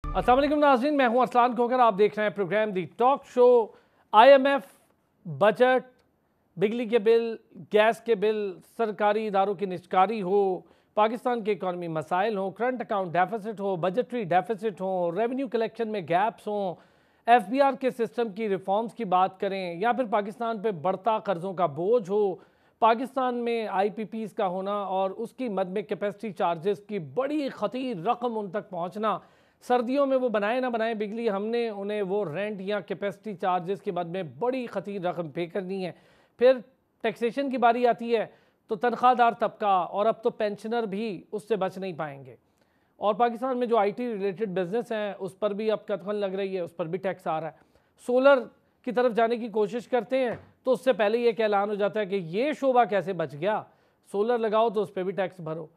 अस्सलाम वालेकुम नाज़रीन, मैं हूं अरसलान खोकर। आप देख रहे हैं प्रोग्राम दी टॉक शो। IMF, बजट, बिजली के बिल, गैस के बिल, सरकारी इदारों की निजकारी हो, पाकिस्तान की इकॉनमी मसाइल हो, करंट अकाउंट डेफिसिट हो, बजटरी डेफिसिट हो, रेवेन्यू कलेक्शन में गैप्स हों, FBR के सिस्टम की रिफॉर्म्स की बात करें, या फिर पाकिस्तान पे बढ़ता कर्ज़ों का बोझ हो, पाकिस्तान में IPPs का होना और उसकी मद में कैपेसिटी चार्जेस की बड़ी खतीर रकम उन तक पहुँचना, सर्दियों में वो बनाए ना बनाए बिजली, हमने उन्हें वो रेंट या कैपेसिटी चार्जेस के बाद में बड़ी खतीर रकम पे करनी है। फिर टैक्सेशन की बारी आती है तो तनख्वाहदार तबका और अब तो पेंशनर भी उससे बच नहीं पाएंगे। और पाकिस्तान में जो IT रिलेटेड बिजनेस हैं उस पर भी अब कदम लग रही है, उस पर भी टैक्स आ रहा है। सोलर की तरफ जाने की कोशिश करते हैं तो उससे पहले ये ऐलान हो जाता है कि ये शोबा कैसे बच गया, सोलर लगाओ तो उस पर भी टैक्स भरो।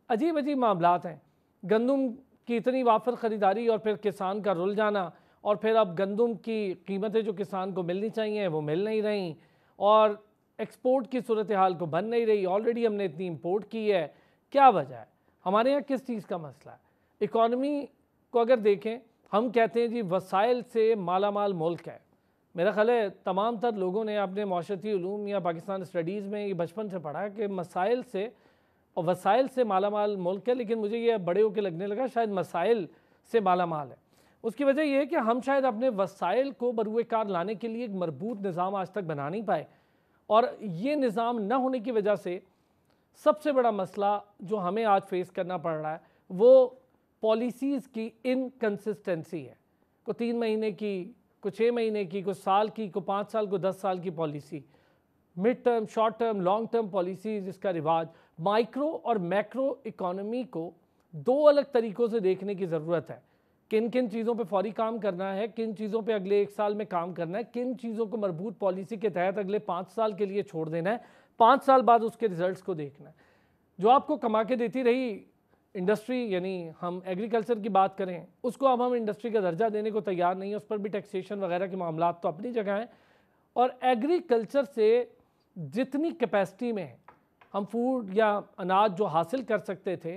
अजीब अजीब मामलात हैं। गंदम की इतनी वाफर ख़रीदारी और फिर किसान का रुल जाना, और फिर अब गंदम की कीमतें जो किसान को मिलनी चाहिए वो मिल नहीं रही, और एक्सपोर्ट की सूरत हाल को बन नहीं रही। ऑलरेडी हमने इतनी इंपोर्ट की है, क्या वजह है? हमारे यहाँ किस चीज़ का मसला है? इकॉनमी को अगर देखें, हम कहते हैं जी वसाइल से मालामाल मुल्क है। मेरा ख्याल है तमाम तर लोगों ने अपने माशरती उलूम या पाकिस्तान स्टडीज़ में ये बचपन से पढ़ा है कि मसाइल से और वसाइल से मालामाल मुल्क है, लेकिन मुझे ये बड़े होकर लगने लगा शायद मसाइल से मालामाल है। उसकी वजह यह है कि हम शायद अपने वसाइल को बरूए कार लाने के लिए एक मरबूत निज़ाम आज तक बना नहीं पाए, और ये निज़ाम न होने की वजह से सबसे बड़ा मसला जो हमें आज फेस करना पड़ रहा है वो पॉलिसीज़ की इनकन्सिस्टेंसी है। को 3 महीने की, को 6 महीने की, को साल की, को 5 साल, को 10 साल की policy, mid term, short term, long term policies, इसका रिवाज। माइक्रो और मैक्रो इकॉनमी को दो अलग तरीक़ों से देखने की ज़रूरत है। किन किन चीज़ों पे फौरी काम करना है, किन चीज़ों पे अगले 1 साल में काम करना है, किन चीज़ों को मरबूत पॉलिसी के तहत अगले 5 साल के लिए छोड़ देना है, 5 साल बाद उसके रिजल्ट्स को देखना है। जो आपको कमा के देती रही इंडस्ट्री, यानी हम एग्रीकल्चर की बात करें, उसको अब हम इंडस्ट्री का दर्जा देने को तैयार नहीं है। उस पर भी टैक्सेशन वगैरह के मामला तो अपनी जगह हैं, और एग्रीकल्चर से जितनी कैपेसिटी में हम फूड या अनाज जो हासिल कर सकते थे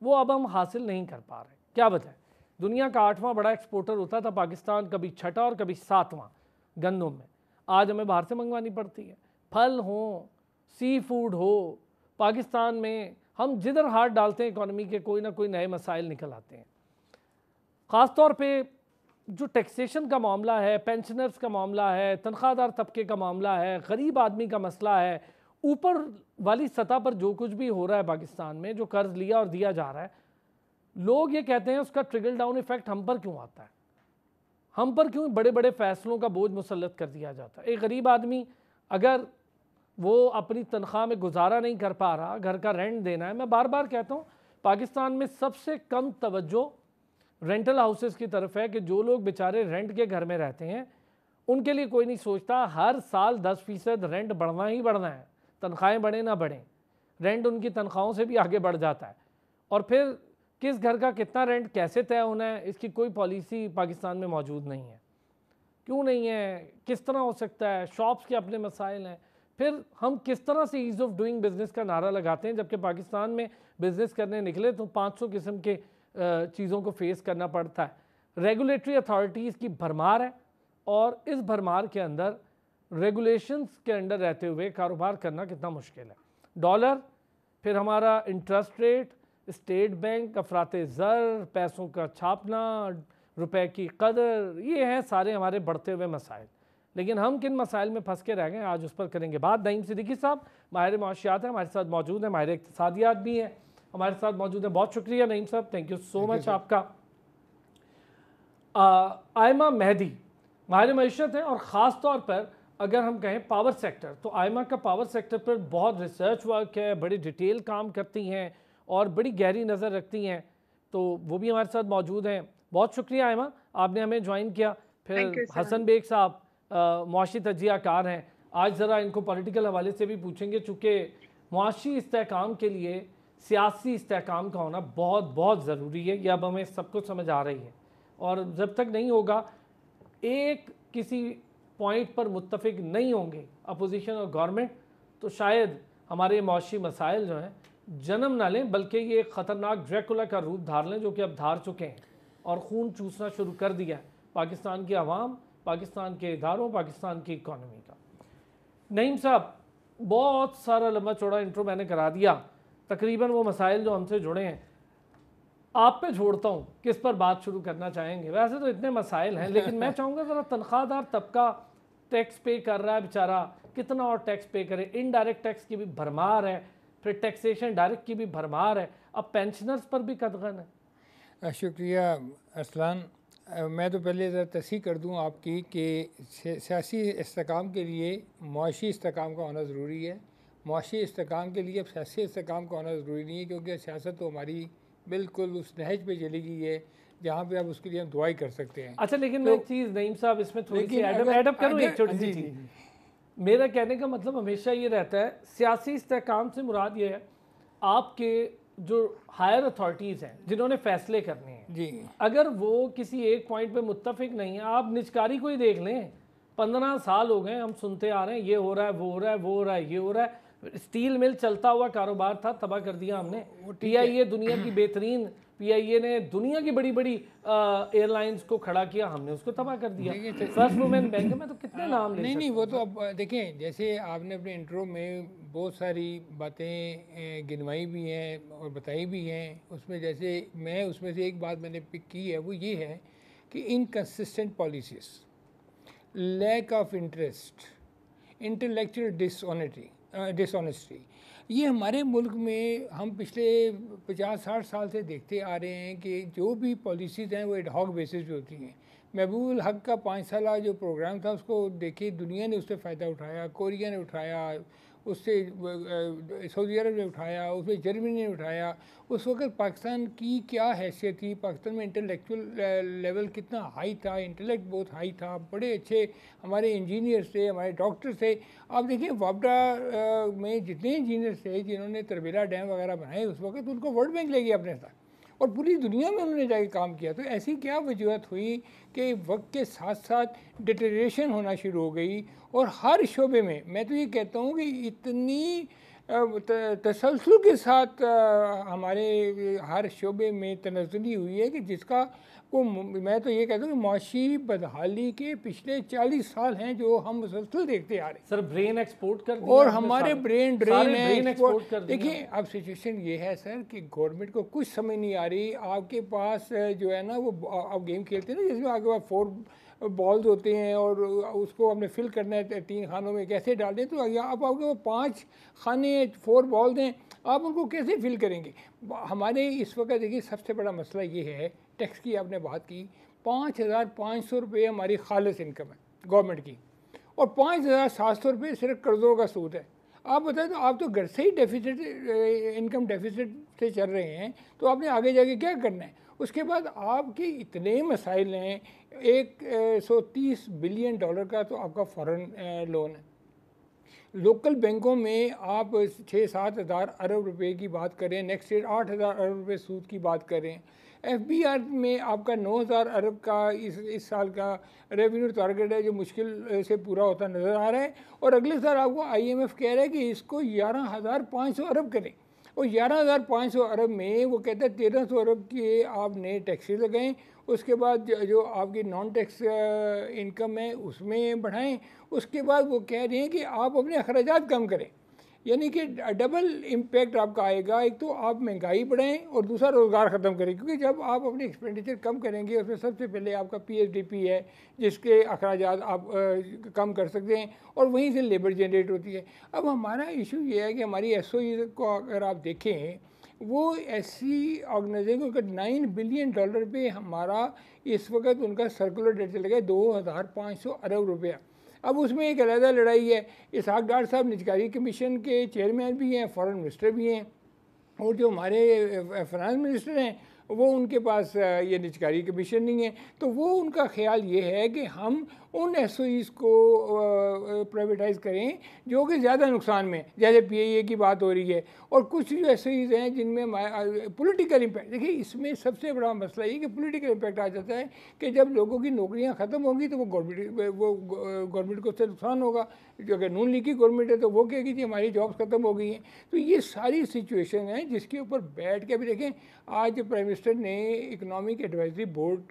वो अब हम हासिल नहीं कर पा रहे। क्या बताएं? दुनिया का 8वां बड़ा एक्सपोर्टर होता था पाकिस्तान, कभी 6ठा और कभी 7वां गंदम में। आज हमें बाहर से मंगवानी पड़ती है। फल हो, सी फूड हो, पाकिस्तान में हम जिधर हाथ डालते हैं इकॉनमी के कोई ना कोई नए मसाइल निकल आते हैं। ख़ास तौर पे जो टैक्सेशन का मामला है, पेंशनर्स का मामला है, तनख्वाहदार तबके का मामला है, गरीब आदमी का मसला है, ऊपर वाली सतह पर जो कुछ भी हो रहा है पाकिस्तान में, जो कर्ज लिया और दिया जा रहा है, लोग ये कहते हैं उसका ट्रिकल डाउन इफेक्ट हम पर क्यों आता है? हम पर क्यों बड़े बड़े फैसलों का बोझ मुसल्लत कर दिया जाता है? एक गरीब आदमी अगर वो अपनी तनख्वाह में गुजारा नहीं कर पा रहा, घर का रेंट देना है, मैं बार बार कहता हूँ पाकिस्तान में सबसे कम तवज्जो रेंटल हाउसेस की तरफ है कि जो लोग बेचारे रेंट के घर में रहते हैं उनके लिए कोई नहीं सोचता। हर साल 10% रेंट बढ़ना ही बढ़ना है, तनख्वाहें बढ़े ना बढ़ें, रेंट उनकी तनख्वाहों से भी आगे बढ़ जाता है। और फिर किस घर का कितना रेंट कैसे तय होना है, इसकी कोई पॉलिसी पाकिस्तान में मौजूद नहीं है। क्यों नहीं है? किस तरह हो सकता है? शॉप्स के अपने मसाइल हैं। फिर हम किस तरह से ईज़ ऑफ डूइंग बिज़नेस का नारा लगाते हैं, जबकि पाकिस्तान में बिज़नेस करने निकले तो 500 किस्म के चीज़ों को फेस करना पड़ता है। रेगुलेटरी अथॉरिटीज़ की भरमार है, और इस भरमार के अंदर रेगुलेशंस के अंडर रहते हुए कारोबार करना कितना मुश्किल है। डॉलर, फिर हमारा इंटरेस्ट रेट, स्टेट बैंक, अफराते ज़र, पैसों का छापना, रुपए की कदर, ये हैं सारे हमारे बढ़ते हुए मसाइल। लेकिन हम किन मसाइल में फंस के रह गए, आज उस पर करेंगे बात। नईम सिद्दीकी साहब माहिर माशियात हैं, हमारे साथ मौजूद हैं, माहिर इक़्तिसादियात भी हैं, हमारे साथ मौजूद है। बहुत शुक्रिया नईम साहब, थैंक यू सो मच आपका। आयमा मेहदी माहिर मईशत है, और ख़ास तौर पर अगर हम कहें पावर सेक्टर, तो आयमा का पावर सेक्टर पर बहुत रिसर्च वर्क है, बड़ी डिटेल काम करती हैं और बड़ी गहरी नज़र रखती हैं, तो वो भी हमारे साथ मौजूद हैं। बहुत शुक्रिया आयमा, आपने हमें ज्वाइन किया। फिर हसन बेग साहब मुआशी तजियाकार हैं, आज ज़रा इनको पॉलिटिकल हवाले से भी पूछेंगे, चूँकि मुआशी इस्तेहकाम के लिए सियासी इस्तेहकाम का होना बहुत बहुत ज़रूरी है। यह अब हमें सबको समझ आ रही है, और जब तक नहीं होगा, एक किसी पॉइंट पर मुत्तफिक नहीं होंगे अपोजिशन और गवर्नमेंट, तो शायद हमारे मौशी मसाइल जो हैं जन्म ना लें, बल्कि ये एक ख़तरनाक ड्रैकुला का रूप धार लें, जो कि अब धार चुके हैं। और खून चूसना शुरू कर दिया है पाकिस्तान की आवाम, पाकिस्तान के इदारों, पाकिस्तान की इकॉनमी का। नईम साहब, बहुत सारा लंबा चौड़ा इंट्रो मैंने करा दिया, तकरीबन वो मसाइल जो हमसे जुड़े हैं आप पे छोड़ता हूँ, किस पर बात शुरू करना चाहेंगे? वैसे तो इतने मसाइल हैं, लेकिन मैं चाहूँगा ज़रा तनख्वाहदार तबका टैक्स पे कर रहा है बेचारा, कितना और टैक्स पे करे? इनडायरेक्ट टैक्स की भी भरमार है, फिर टैक्सेशन डायरेक्ट की भी भरमार है, अब पेंशनर्स पर भी कदगन है। शुक्रिया अरसलान। मैं तो पहले ज़रा तस्हीह कर दूँ आपकी कि सियासी इस्तेकाम के लिए मुआशी इस्तेकाम का होना ज़रूरी है। मुआशी इस्तेकाम के लिए अब सियासी इस्तेकाम का होना ज़रूरी नहीं है, क्योंकि सियासत तो हमारी बिल्कुल उस नहज पे चली गई है जहाँ पे आप उसके लिए हम दुआई कर सकते हैं। अच्छा, लेकिन मैं एक चीज़ नईम साहब इसमें थोड़ी सी एडअप करूँ, एक छोटी सी चीज़। मेरा कहने का मतलब हमेशा ये रहता है, सियासी इस्तेकाम से मुराद ये है आपके जो हायर अथॉरिटीज़ हैं जिन्होंने फैसले करने हैं जी, अगर वो किसी एक पॉइंट पे मुत्तफिक नहीं है, आप निचकारी को ही देख लें, 15 साल हो गए हम सुनते आ रहे हैं ये हो रहा है, वो हो रहा है, वो हो रहा है, ये हो रहा है। स्टील मिल चलता हुआ कारोबार था, तबाह कर दिया हमने। पीआईए दुनिया की बेहतरीन, पीआईए ने दुनिया की बड़ी बड़ी एयरलाइंस को खड़ा किया, हमने उसको तबाह कर दिया। फर्स्ट वुमेन बैंक में तो कितने नाम ले नहीं, वो तो अब देखें, जैसे आपने अपने इंट्रो में बहुत सारी बातें गिनवाई भी हैं और बताई भी हैं। उसमें जैसे मैं उसमें से एक बात मैंने पिक की है, वो ये है कि inconsistent policies, lack of interest, intellectual dishonesty, ये हमारे मुल्क में हम पिछले 50-60 साल से देखते आ रहे हैं कि जो भी पॉलिसीज़ हैं वो एडहॉक बेसिस पे होती हैं। महबूबुल हक का 5 साला जो प्रोग्राम था उसको देखिए, दुनिया ने उससे फ़ायदा उठाया, कोरिया ने उठाया, उससे सऊदी अरब ने उठाया, उससे जर्मनी ने उठाया। उस वक्त पाकिस्तान की क्या हैसियत थी, पाकिस्तान में इंटेलेक्चुअल लेवल कितना हाई था, इंटेलेक्ट बहुत हाई था, बड़े अच्छे हमारे इंजीनियर्स थे, हमारे डॉक्टर थे। आप देखिए वापडा में जितने इंजीनियर्स थे जिन्होंने तरबेला डैम वगैरह बनाए उस वक्त, उनको वर्ल्ड बैंक ले गया अपने साथ और पूरी दुनिया में उन्होंने जाके काम किया। तो ऐसी क्या वजूहत हुई कि वक्त के साथ साथ डिटेरेशन होना शुरू हो गई और हर शोबे में, मैं तो ये कहता हूँ कि इतनी तसलसल के साथ हमारे हर शोबे में तनज़्ज़ुली हुई है कि जिसका को मैं तो ये कहता हूँ कि मुआशी बदहाली के पिछले 40 साल हैं जो हम मुसलसल देखते आ रहे हैं। सर ब्रेन एक्सपोर्ट कर दिया और हमारे ब्रेन ड्रेन है। कर देखिए अब सिचुएशन ये है सर कि गवर्नमेंट को कुछ समझ नहीं आ रही। आपके पास जो है ना, वो आप गेम खेलते हैं ना जिसमें आपके पास 4 बॉल्स होते हैं और उसको हमने फिल करना है 3 खानों में, कैसे डाल दें? तो अब आपके पास 5 खाने 4 बॉल्स हैं, आप उनको कैसे फिल करेंगे? हमारे इस वक्त देखिए सबसे बड़ा मसला ये है, टैक्स की आपने बात की, 5,500 रुपये हमारी खालिस इनकम है गवर्नमेंट की और 5,700 रुपये सिर्फ कर्ज़ों का सूद है। आप बताएं, तो आप तो घर से ही डेफिसिट, इनकम डेफिसिट से चल रहे हैं, तो आपने आगे जाके क्या करना है? उसके बाद आपके इतने मसाइल हैं, 130 बिलियन डॉलर का तो आपका फ़ॉरेन लोन है। लोकल बैंकों में आप 6-7 हज़ार अरब रुपए की बात करें, नेक्स्ट ईयर 8,000 अरब रुपए सूद की बात करें। FBR में आपका 9,000 अरब का इस साल का रेवेन्यू टारगेट है जो मुश्किल से पूरा होता नज़र आ रहा है और अगले साल आपको IMF कह रहा है कि इसको 11,500 अरब करें और 11,500 अरब में वो कहता है 1,300 अरब के आप नए टैक्सेस लगाएं, उसके बाद जो आपकी नॉन टैक्स इनकम है उसमें बढ़ाएं, उसके बाद वो कह रहे हैं कि आप अपने अखराजात कम करें। यानी कि डबल इम्पैक्ट आपका आएगा, एक तो आप महंगाई बढ़ाएं और दूसरा रोज़गार ख़त्म करें, क्योंकि जब आप अपने एक्सपेंडिचर कम करेंगे उसमें सबसे पहले आपका PSDP है जिसके अखराजात आप कम कर सकते हैं और वहीं से लेबर जनरेट होती है। अब हमारा इशू ये है कि हमारी SOE को अगर आप देखें, वो ऐसी ऑर्गेनाइजेशन का 9 बिलियन डॉलर पे हमारा इस वक्त उनका सर्कुलर डेट चला गया 2,500 अरब रुपया। अब उसमें एक अलग लड़ाई है। इसहाक डार साहब निजकारी कमीशन के चेयरमैन भी हैं, फॉरेन मिनिस्टर भी हैं और जो हमारे फाइनेंस मिनिस्टर हैं वो उनके पास ये निजकारी कमीशन नहीं है। तो वो उनका ख्याल ये है कि हम उन SOEs को प्राइवेटाइज़ करें जो कि ज़्यादा नुकसान में, जैसे PIA की बात हो रही है और कुछ जो SOEs हैं जिनमें पॉलिटिकल इम्पैक्ट, देखिए इसमें सबसे बड़ा मसला ये कि पॉलिटिकल इम्पैक्ट आ जाता है कि जब लोगों की नौकरियां ख़त्म होंगी तो वो गवर्नमेंट को उससे नुकसान होगा। जो अगर नून लीग की गवर्नमेंट है तो वो कहेगी कि हमारी जॉब्स ख़त्म हो गई हैं। तो ये सारी सिचुएशन है जिसके ऊपर बैठ के भी देखें, आज प्राइम मिनिस्टर ने इकोनॉमिक एडवाइजरी बोर्ड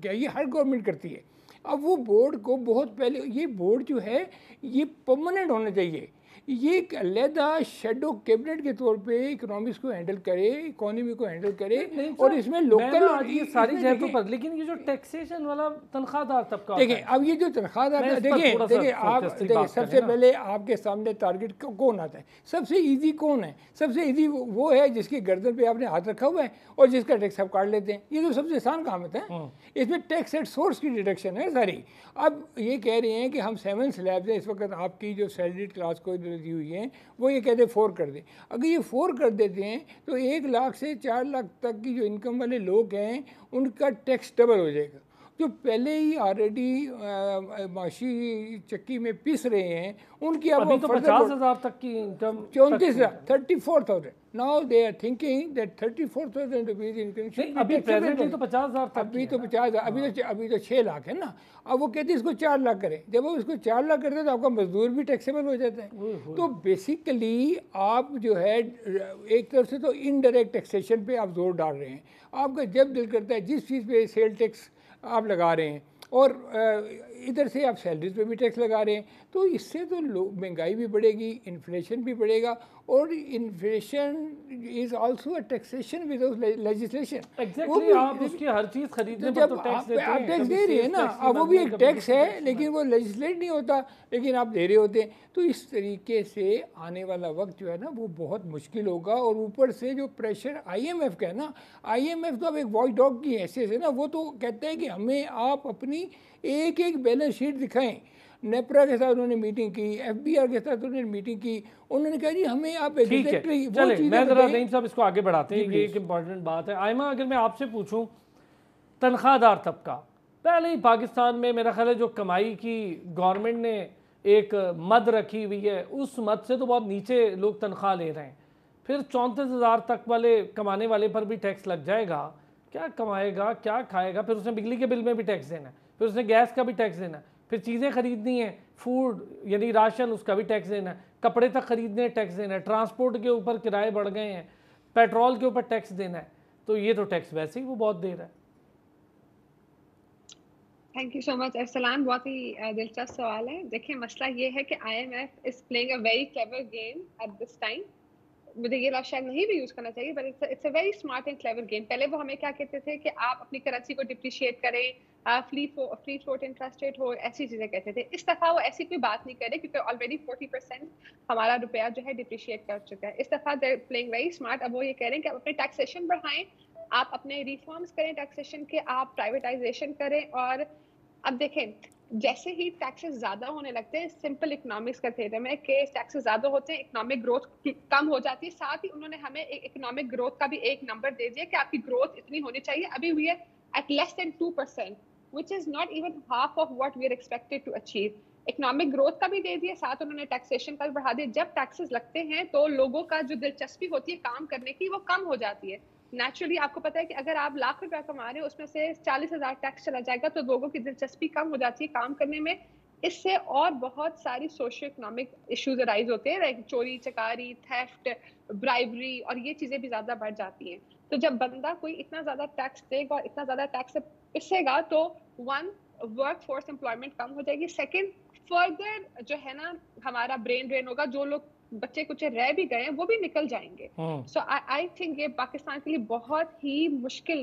क्या, ये हर गवर्नमेंट करती है। अब वो बोर्ड को बहुत पहले, ये बोर्ड जो है ये परमानेंट होना चाहिए, ये एक अलहदा शेडो कैबिनेट के तौर पे इकोनॉमिक्स को हैंडल करे, इकोनॉमी को हैंडल करे, और इसमें लोकल ये सारी जगहों पर, लेकिन ये जो टैक्सेशन वाला तनख्वाहदार तबका, देखिए अब ये जो तनख्वाहदार, देखिए आप देखिए सबसे पहले आपके सामने टारगेट कौन आता है, सबसे इजी कौन है, सबसे इजी वो है जिसकी गर्दन पे आपने हाथ रखा हुआ है और जिसका टैक्स आप काट लेते हैं, ये तो सबसे आसान काम होता है। इसमें टैक्स एट सोर्स की डिडक्शन है सारी। अब ये कह रहे हैं कि हम 7 स्लैब्स हैं इस वक्त, आपकी जो सैलरीड क्लास को दी हुई है वो ये कहते हैं 4 कर दें। अगर ये 4 कर देते हैं तो 1 लाख से 4 लाख तक की जो इनकम वाले लोग हैं उनका टैक्स डबल हो जाएगा। जो पहले ही ऑलरेडी माशी चक्की में पिस रहे हैं उनकी अब अभी तो 50,000 तक की income, 34,000 now they are thinking that 34,000 rupees income. अभी प्रेजेंटली तो 50,000 तक, अभी तो 50,000, अभी तो 6 लाख है ना। अब वो कहते हैं इसको 4 लाख करें, जब वो इसको 4 लाख करते हैं तो आपका मजदूर भी टैक्सेबल हो जाता है। तो बेसिकली आप जो है एक तरफ से तो इनडायरेक्ट टैक्सेशन पे आप जोर डाल रहे हैं। आपका जब दिल करता है जिस चीज़ पे सेल टैक्स आप लगा रहे हैं और इधर से आप सैलरीज पे भी टैक्स लगा रहे हैं, तो इससे तो महंगाई भी बढ़ेगी, इन्फ्लेशन भी बढ़ेगा, और inflation is also a taxation with legislation. Exactly, आप उसकी हर चीज़ खरीदने पर तो टैक्स देते हैं, आप टैक्स दे रही है ना, अब वो भी एक टैक्स है लेकिन वो लेजिस्लेट नहीं होता, लेकिन आप दे रहे होते हैं। तो इस तरीके से आने वाला वक्त जो है ना वो बहुत मुश्किल होगा। और ऊपर से जो प्रेशर IMF का है ना, IMF तो अब एक वॉच डॉग की हैसियत है ना, वो तो कहते हैं कि हमें आप अपनी एक एक बैलेंस शीट दिखाएं। नेपरा के साथ उन्होंने मीटिंग की, FBR के साथ उन्होंने मीटिंग की, उन्होंने कहा जी हमें आप एग्जैक्टली, चले मैं जरा नहीं साहब इसको आगे बढ़ाते हैं, ये एक इम्पॉर्टेंट बात है। आयमा, अगर मैं आपसे पूछूं, तनख्वाहदार तबका पहले ही पाकिस्तान में मेरा ख्याल है जो कमाई की गवर्नमेंट ने एक मद रखी हुई है, उस मद से तो बहुत नीचे लोग तनख्वाह ले रहे हैं, फिर 34,000 तक वाले कमाने वाले पर भी टैक्स लग जाएगा। क्या कमाएगा, क्या खाएगा, फिर उसने बिजली के बिल में भी टैक्स देना है, फिर उसने गैस का भी टैक्स देना है, फिर चीज़ें खरीदनी है, फूड यानी राशन, उसका भी टैक्स देना है, कपड़े तक खरीदने टैक्स देना है, ट्रांसपोर्ट के ऊपर किराए बढ़ गए हैं, पेट्रोल के ऊपर टैक्स देना है, तो ये तो टैक्स वैसे ही वो बहुत दे रहा है। Thank you so much Arsalan, बहुत ही दिलचस्प सवाल है। देखिए मसला ये है कि IMF is playing a very clever game at this time. मुझे ये लफ्ज़ शायद नहीं भी यूज़ करना चाहिए, but it's a very smart and clever game. पहले वो हमें क्या कहते थे कि आप अपनी करेंसी को डिप्रिशिएट करें, फ्री फ्लोट इंटरेस्ट रेट हो, ऐसी चीज़ें कहते थे। इस दफ़ा वो ऐसी कोई बात नहीं करे क्योंकि ऑलरेडी 40% हमारा रुपया जो है डिप्रिशिएट कर चुका है। इस दफ़ा दे प्लेइंग वेरी स्मार्ट। अब वो ये कह रहे हैं कि आप अपने टैक्सेशन बढ़ाएं, आप अपने रिफॉर्म्स करें टैक्सेशन के, आप प्राइवेटाइजेशन करें। और अब देखें, जैसे ही टैक्सेस ज्यादा होने लगते हैं, सिंपल इकोनॉमिक्स का थ्योरम है कि टैक्सेस ज्यादा होते हैं, इकोनॉमिक ग्रोथ कम हो जाती है। साथ ही उन्होंने हमें एक इकोनॉमिक ग्रोथ का भी एक नंबर दे दिया कि आपकी ग्रोथ इतनी होनी चाहिए। अभी we are at less than 2%, which is not even half of what we are expected to achieve. Economic growth का भी दे दिया, साथ उन्होंने टैक्सेशन का भी बढ़ा दिया। जब टैक्सेस लगते हैं तो लोगों का जो दिलचस्पी होती है काम करने की वो कम हो जाती है। नेचुरली आपको पता है कि अगर आप लाख रुपया कमा रहे हो उसमें से 40,000 टैक्स चला जाएगा तो लोगों की दिलचस्पी कम हो जाती है काम करने में। इससे और बहुत सारी सोशो इकोनॉमिक इश्यूज अराइज होते हैं, लाइक चोरी चकारी, थेफ्ट, ब्राइबरी, और ये चीजें भी ज्यादा बढ़ जाती हैं। तो जब बंदा कोई इतना ज्यादा टैक्स देगा और इतना ज्यादा टैक्स पिसेगा तो वन, वर्क फोर्स एम्प्लॉयमेंट कम हो जाएगी। सेकेंड, फर्दर जो है ना हमारा ब्रेन ड्रेन होगा, जो लोग बच्चे कुछ रह भी गए हैं वो भी निकल जाएंगे। सो आई थिंक ये पाकिस्तान के लिए बहुत ही मुश्किल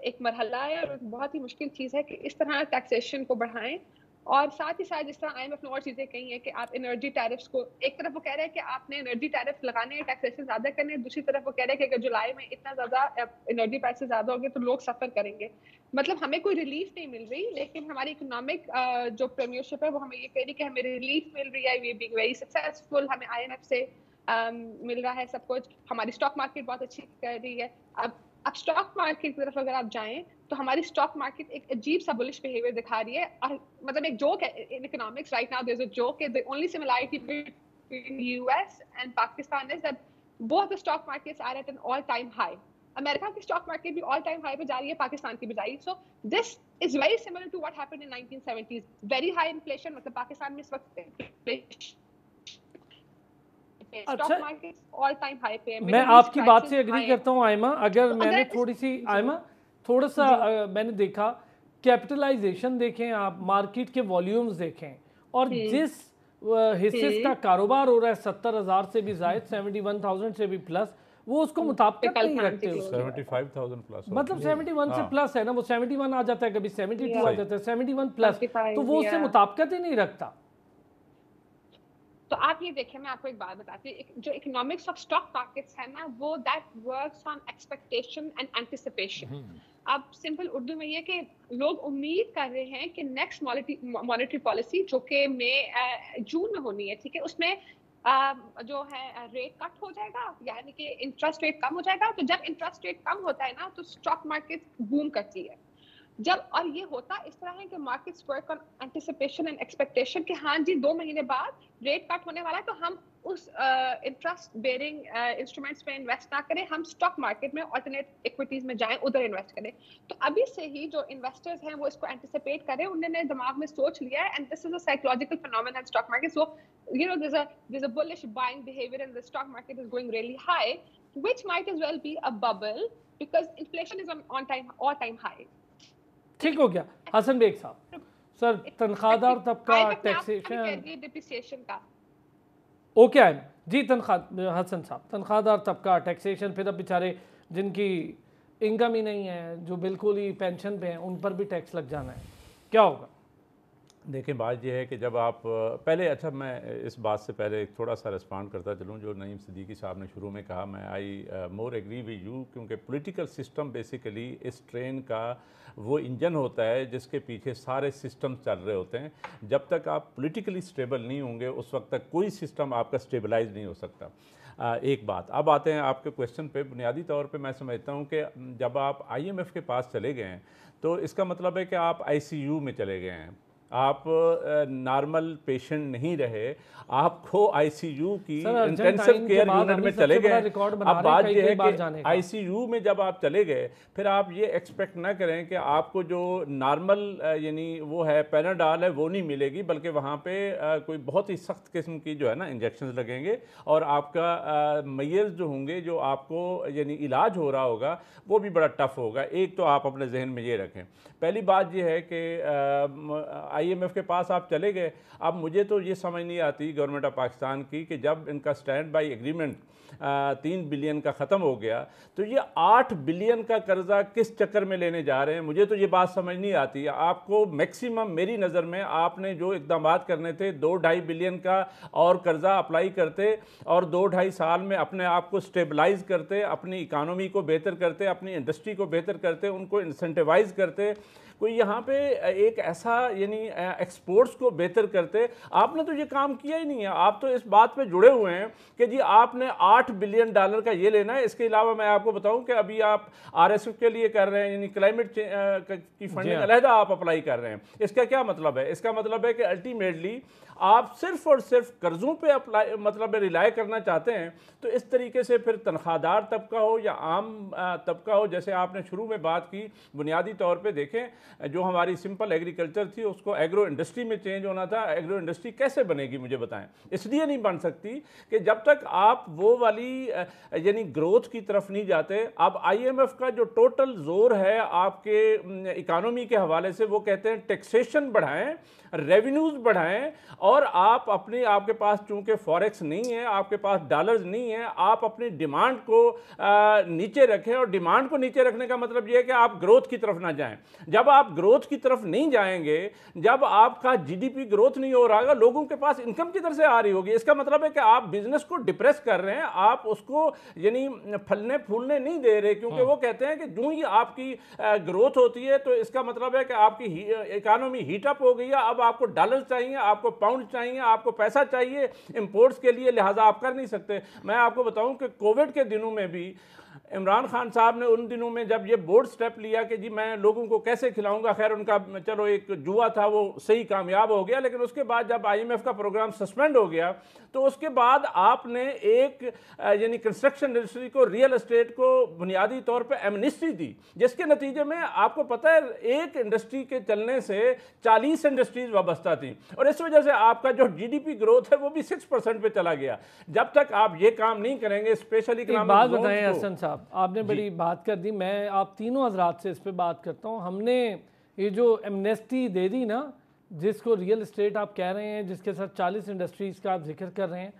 एक मरहला है और बहुत ही मुश्किल चीज़ है कि इस तरह टैक्सेशन को बढ़ाएं। और साथ ही साथ जिस तरह IMF ने और चीज़ें कही हैं कि आप एनर्जी टैरिफ्स को, एक तरफ वो कह रहे हैं कि आपने एनर्जी टैरिफ लगाने हैं, टैक्सेशन ज़्यादा करने हैं, दूसरी तरफ वो कह रहे हैं कि अगर जुलाई में इतना ज़्यादा एनर्जी प्राइसेस ज़्यादा होंगे तो लोग सफ़र करेंगे। मतलब हमें कोई रिलीफ नहीं मिल रही, लेकिन हमारी इकोनॉमिक जो प्रीमियरशिप है वो हमें ये कह रही है कि हमें रिलीफ मिल रही है, वी बीइंग वेरी सक्सेसफुल, हमें IMF से मिल रहा है सब कुछ, हमारी स्टॉक मार्केट बहुत अच्छी कर रही है। अब स्टॉक मार्केट की तरफ अगर आप जाएं तो हमारी स्टॉक मार्केट एक अजीब सा बुलिश बिहेवियर दिखा रही है। और मतलब एक जोक है in economics right now, there is a joke, the only similarity between US and Pakistan is that both the stock markets are at an all time high. America की स्टॉक मार्केट भी all time high पे जा रही है, पाकिस्तान की भी जा रही है। So this is very similar to what happened in 1970s। Very high inflation, मतलब पाकिस्तान में इस वक्त स्टॉक अच्छा, मार्केट ऑल टाइम हाई पे है। मैं आपकी बात से एग्री करता हूँ आयमा। अगर तो मैंने अगर थोड़ी सी आयमा थोड़ा सा मैंने देखा कैपिटलाइजेशन देखें, आप मार्केट के वॉल्यूम्स देखें, और जिस हिस्से का कारोबार हो रहा है 70,000 से भी जायद, 71,000 से भी प्लस, वो उसको मुताबिकत नहीं रखते उसके। 75,000 प्लस मतलब 71 से प्लस है ना, वो 71 आ जाता है, कभी 72 आ जाता है, 71 प्लस, तो वो उससे मुताबिकत ही नहीं रखता। तो आप ये देखें, मैं आपको एक बात बताती हूँ, जो इकोनॉमिक्स ऑफ स्टॉक मार्केट्स है ना, वो that works on expectation and anticipation. अब सिंपल उर्दू में ये कि लोग उम्मीद कर रहे हैं कि नेक्स्ट मॉनेटरी पॉलिसी जो कि जून में होनी है, ठीक है, उसमें जो है रेट कट हो जाएगा, यानी कि इंटरेस्ट रेट कम हो जाएगा। तो जब इंटरेस्ट रेट कम होता है ना, तो स्टॉक मार्केट बूम करती है। जब और ये होता इस तरह है कि markets work on anticipation and expectation कि हाँ जी 2 महीने बाद रेट कट होने वाला है, तो हम उस इंटरेस्ट बेयरिंग इंस्ट्रूमेंट्स में इन्वेस्ट ना करें, हम स्टॉक मार्केट में ऑल्टरनेट इक्विटीज में जाएं, उधर इन्वेस्ट करें। तो अभी से ही जो इन्वेस्टर्स हैं वो इसको एंटिसिपेट करें, उन्होंने दिमाग में सोच लिया है, and this is a psychological phenomena in stock market. So you know there's a bullish buying behavior and the stock market is going really high, which might as well be a bubble because inflation is on all time high. ठीक हो गया। Hasan bag साहब, sir तनख्वाहदार तबका taxation depreciation का okay है जी। तनख्वाह हसन साहब, तनख्वाहदार तबका टैक्सेशन, फिर अब बेचारे जिनकी इनकम ही नहीं है, जो बिल्कुल ही पेंशन पे हैं, उन पर भी टैक्स लग जाना है, क्या होगा? देखें, बात यह है कि जब आप पहले, अच्छा मैं इस बात से पहले थोड़ा सा रिस्पॉन्ड करता चलूँ जो नईम सिद्दीकी साहब ने शुरू में कहा। मैं आई मोर एग्री विद यू, क्योंकि पॉलिटिकल सिस्टम बेसिकली इस ट्रेन का वो इंजन होता है जिसके पीछे सारे सिस्टम चल रहे होते हैं। जब तक आप पॉलिटिकली स्टेबल नहीं होंगे उस वक्त तक कोई सिस्टम आपका स्टेबलाइज नहीं हो सकता। एक बात। अब आते हैं आपके क्वेश्चन पे। बुनियादी तौर पे मैं समझता हूँ कि जब आप IMF के पास चले गए हैं तो इसका मतलब है कि आप ICU में चले गए हैं, आप नॉर्मल पेशेंट नहीं रहे, आपको ICU की इंटेंसिव केयर यूनिट में चले गए। अब बात यह है कि ICU में जब आप चले गए, फिर आप ये एक्सपेक्ट ना करें कि आपको जो नॉर्मल यानी वो है पैनाडॉल है वो नहीं मिलेगी, बल्कि वहाँ पे कोई बहुत ही सख्त किस्म की जो है ना इंजेक्शन लगेंगे, और आपका मैयर्स जो होंगे, जो आपको यानी इलाज हो रहा होगा, वो भी बड़ा टफ होगा। एक तो आप अपने जहन में ये रखें। पहली बात यह है कि IMF के पास आप चले गए। अब मुझे तो ये समझ नहीं आती गवर्नमेंट ऑफ पाकिस्तान की कि जब इनका स्टैंड बाई एग्रीमेंट 3 बिलियन का ख़त्म हो गया तो ये 8 बिलियन का कर्जा किस चक्कर में लेने जा रहे हैं, मुझे तो ये बात समझ नहीं आती। आपको मैक्सिमम मेरी नज़र में आपने जो इकदाम करने थे 2-2.5 बिलियन का और कर्जा अप्लाई करते और 2-2.5 साल में अपने आप को स्टेबलाइज करते, अपनी इकानमी को बेहतर करते, अपनी इंडस्ट्री को बेहतर करते, उनको इंसेंटिवाइज करते, कोई यहाँ पे एक ऐसा यानी एक्सपोर्ट्स को बेहतर करते। आपने तो ये काम किया ही नहीं है। आप तो इस बात पे जुड़े हुए हैं कि जी आपने $8 बिलियन का ये लेना है। इसके अलावा मैं आपको बताऊं कि अभी आप RSF के लिए कर रहे हैं, यानी क्लाइमेट की फंडिंग अलहदा आप अप्लाई कर रहे हैं। इसका क्या मतलब है? इसका मतलब है कि अल्टीमेटली आप सिर्फ और सिर्फ कर्जों पे अप्लाई मतलब रिलाय करना चाहते हैं। तो इस तरीके से फिर तनख्वाहदार तबका हो या आम तबका हो, जैसे आपने शुरू में बात की, बुनियादी तौर पे देखें जो हमारी सिंपल एग्रीकल्चर थी उसको एग्रो इंडस्ट्री में चेंज होना था। एग्रो इंडस्ट्री कैसे बनेगी मुझे बताएं? इसलिए नहीं बन सकती कि जब तक आप वो वाली यानी ग्रोथ की तरफ नहीं जाते। अब IMF का जो टोटल जोर है आपके इकानमी के हवाले से, वो कहते हैं टैक्सेशन बढ़ाएं, रेवेन्यूज बढ़ाएं, और आप अपने आपके पास चूंकि फॉरेक्स नहीं है, आपके पास डॉलर्स नहीं है, आप अपनी डिमांड को नीचे रखें। और डिमांड को नीचे रखने का मतलब यह है कि आप ग्रोथ की तरफ ना जाएं। जब आप ग्रोथ की तरफ नहीं जाएंगे, जब आपका GDP ग्रोथ नहीं हो रहा होगा, लोगों के पास इनकम किधर से आ रही होगी? इसका मतलब है कि आप बिजनेस को डिप्रेस कर रहे हैं, आप उसको यानी फलने फूलने नहीं दे रहे, क्योंकि वो कहते हैं कि जो ही आपकी ग्रोथ होती है तो इसका मतलब है कि आपकी इकानमी हीटअप हो गई है, अब आपको डॉलर चाहिए, आपको पाउंड चाहिए, आपको पैसा चाहिए इंपोर्ट्स के लिए, लिहाजा आप कर नहीं सकते। मैं आपको बताऊं कि कोविड के दिनों में भी इमरान खान साहब ने उन दिनों में जब ये बोल्ड स्टेप लिया कि जी मैं लोगों को कैसे खिलाऊंगा, खैर उनका चलो एक जुआ था वो सही कामयाब हो गया, लेकिन उसके बाद जब IMF का प्रोग्राम सस्पेंड हो गया तो उसके बाद आपने एक यानी कंस्ट्रक्शन इंडस्ट्री को, रियल एस्टेट को बुनियादी तौर पे एमनिस्ट्री दी, जिसके नतीजे में आपको पता है एक इंडस्ट्री के चलने से 40 इंडस्ट्रीज वाबस्ता थी और इस वजह से आपका जो GDP ग्रोथ है वो भी 6% पे चला गया। जब तक आप ये काम नहीं करेंगे स्पेशली बात बताएं हसन साहब, आपने बड़ी बात कर दी, मैं आप तीनों हजरात से इस पे बात करता हूँ। हमने ये जो एमनेस्टी दे दी ना, जिसको रियल एस्टेट आप कह रहे हैं, जिसके साथ 40 इंडस्ट्रीज़ का आप जिक्र कर रहे हैं,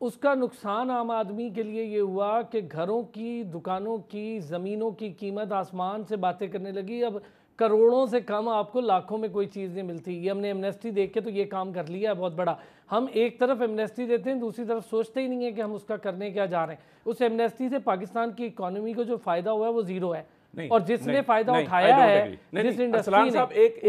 उसका नुकसान आम आदमी के लिए ये हुआ कि घरों की, दुकानों की, ज़मीनों की कीमत आसमान से बातें करने लगी। अब करोड़ों से कम आपको लाखों में कोई चीज़ नहीं मिलती। ये हमने एमनेस्टी देख के तो ये काम कर लिया है बहुत बड़ा। हम एक तरफ एमनेस्टी देते हैं, दूसरी तरफ सोचते ही नहीं है कि हम उसका करने क्या जा रहे हैं। उस एमनेस्टी से पाकिस्तान की इकॉनमी को जो फ़ायदा हुआ है वो ज़ीरो है। और जिसने फायदा उठाया है, जिस इंडस्ट्री ने,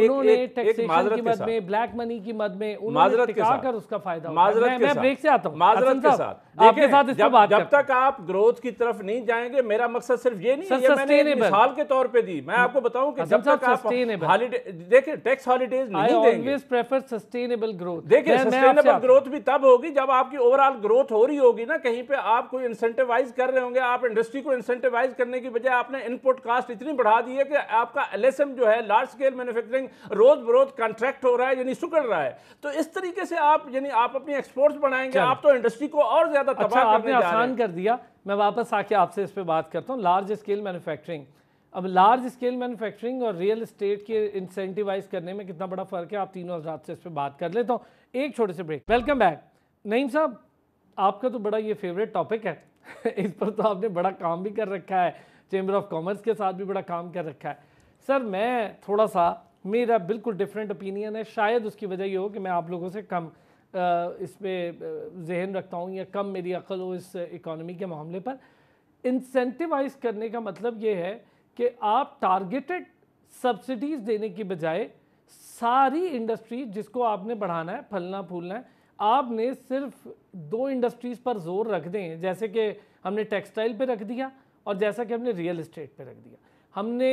उन्होंने टैक्सेशन की मद में, ब्लैक मनी की मद में उन्होंने टिका कर उसका फायदा उठाया। मैं ब्रेक से आता हूं, माजरत के साथ आपके साथ इस पे बात जब तक आप ग्रोथ की तरफ नहीं जाएंगे, मेरा मकसद सिर्फ ये नहीं है, ये मैंने एक मिसाल के तौर पे दी। मैं आपको बताऊं कि जब तक आप हॉलिडे देखिए, टैक्स हॉलिडेज नहीं देंगे, I always prefer sustainable growth. देखिए सस्टेनेबल ग्रोथ भी तब होगी जब आपकी ओवरऑल ग्रोथ हो रही होगी ना, कहीं पे आप कोई इंसेंटिवाइज कर रहे होंगे। आप इंडस्ट्री को इंसेंटिवाइज करने की बजाय आपने इनपुट कास्ट इतनी बढ़ा दी है कि आपका LSM जो है, लार्ज स्केल मैन्युफैक्चरिंग, रोज बरोज कॉन्ट्रैक्ट हो रहा है, यानी सुकड़ रहा है। तो इस तरीके से आप यानी आप अपनी एक्सपोर्ट्स बढ़ाएंगे, आप तो इंडस्ट्री को और ज्यादा तबाह करने जा रहे हैं। आसान कर दिया। मैं वापस आके आपसे इस पे बात करता हूँ, लार्ज स्केल मैन्युफैक्चरिंग। अब लार्ज स्केल मैन्युफैक्चरिंग और रियल एस्टेट के इंसेंटिवाइज करने में कितना बड़ा फर्क है, आप तीनों हजरात से इस पे बात कर लेता हूँ। एक छोटे से ब्रेक। Welcome back. नईम साहब, आपका तो बड़ा ये फेवरेट टॉपिक है इस पर तो आपने बड़ा काम भी कर रखा है, चेंबर ऑफ कॉमर्स के साथ भी बड़ा काम कर रखा है। सर मैं थोड़ा सा, मेरा बिल्कुल डिफरेंट ओपिनियन है। शायद उसकी वजह ये हो कि मैं आप लोगों से कम इस पर जहन रखता हूँ या कम मेरी अक्ल हो इस इकॉनमी के मामले पर। इंसेंटिवाइज करने का मतलब ये है कि आप टारगेटेड सब्सिडीज़ देने की बजाय सारी इंडस्ट्री जिसको आपने बढ़ाना है, फलना फूलना है, आपने सिर्फ 2 इंडस्ट्रीज़ पर जोर रख दें, जैसे कि हमने टेक्सटाइल पे रख दिया और जैसा कि हमने रियल एस्टेट पे रख दिया। हमने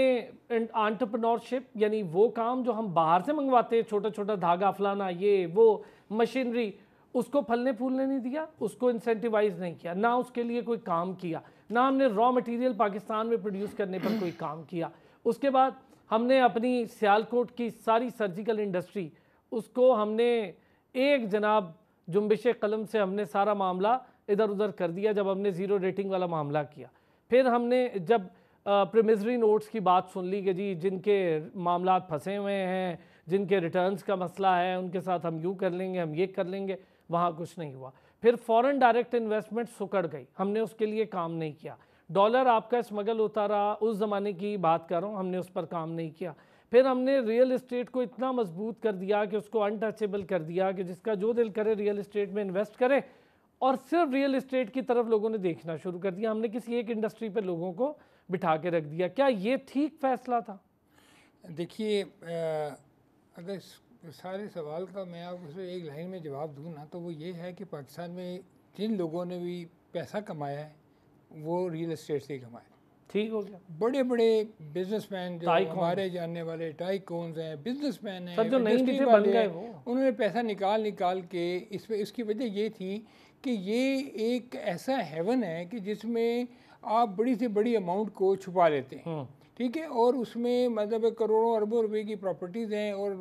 एंटरप्रेन्योरशिप यानी वो काम जो हम बाहर से मंगवाते हैं, छोटा छोटा धागा फलाना, ये वो मशीनरी, उसको फलने फूलने नहीं दिया, उसको इंसेंटिवाइज नहीं किया, ना उसके लिए कोई काम किया, ना हमने रॉ मटेरियल पाकिस्तान में प्रोड्यूस करने पर कोई काम किया। उसके बाद हमने अपनी सियालकोट की सारी सर्जिकल इंडस्ट्री, उसको हमने एक जनाब जुम्बिश कलम से हमने सारा मामला इधर उधर कर दिया जब हमने ज़ीरो रेटिंग वाला मामला किया। फिर हमने जब प्रीमिसरी नोट्स की बात सुन ली कि जी जिनके मामला फंसे हुए हैं, जिनके रिटर्न्स का मसला है, उनके साथ हम यूँ कर लेंगे, हम ये कर लेंगे, वहाँ कुछ नहीं हुआ। फिर फॉरेन डायरेक्ट इन्वेस्टमेंट सुकड़ गई, हमने उसके लिए काम नहीं किया। डॉलर आपका स्मगल होता रहा, उस ज़माने की बात कर रहा हूँ, हमने उस पर काम नहीं किया। फिर हमने रियल एस्टेट को इतना मजबूत कर दिया कि उसको अनटचेबल कर दिया कि जिसका जो दिल करे रियल एस्टेट में इन्वेस्ट करे, और सिर्फ रियल एस्टेट की तरफ लोगों ने देखना शुरू कर दिया। हमने किसी एक इंडस्ट्री पर लोगों को बिठा के रख दिया। क्या ये ठीक फैसला था? देखिए, अगर सारे सवाल का मैं आपको एक लाइन में जवाब दूँ ना, तो वो ये है कि पाकिस्तान में जिन लोगों ने भी पैसा कमाया है वो रियल एस्टेट से ही कमाया। ठीक हो गया। बड़े बड़े बिजनेसमैन जो हमारे जानने वाले टाइकून्स हैं, बिजनेसमैन हैं, जो नई नीचे बन गए वो, उन्होंने पैसा निकाल के इसकी वजह ये थी कि ये एक ऐसा हेवन है कि जिसमें आप बड़ी से बड़ी अमाउंट को छुपा लेते हैं, ठीक है, और उसमें मतलब करोड़ों अरबों रुपए की प्रॉपर्टीज़ हैं और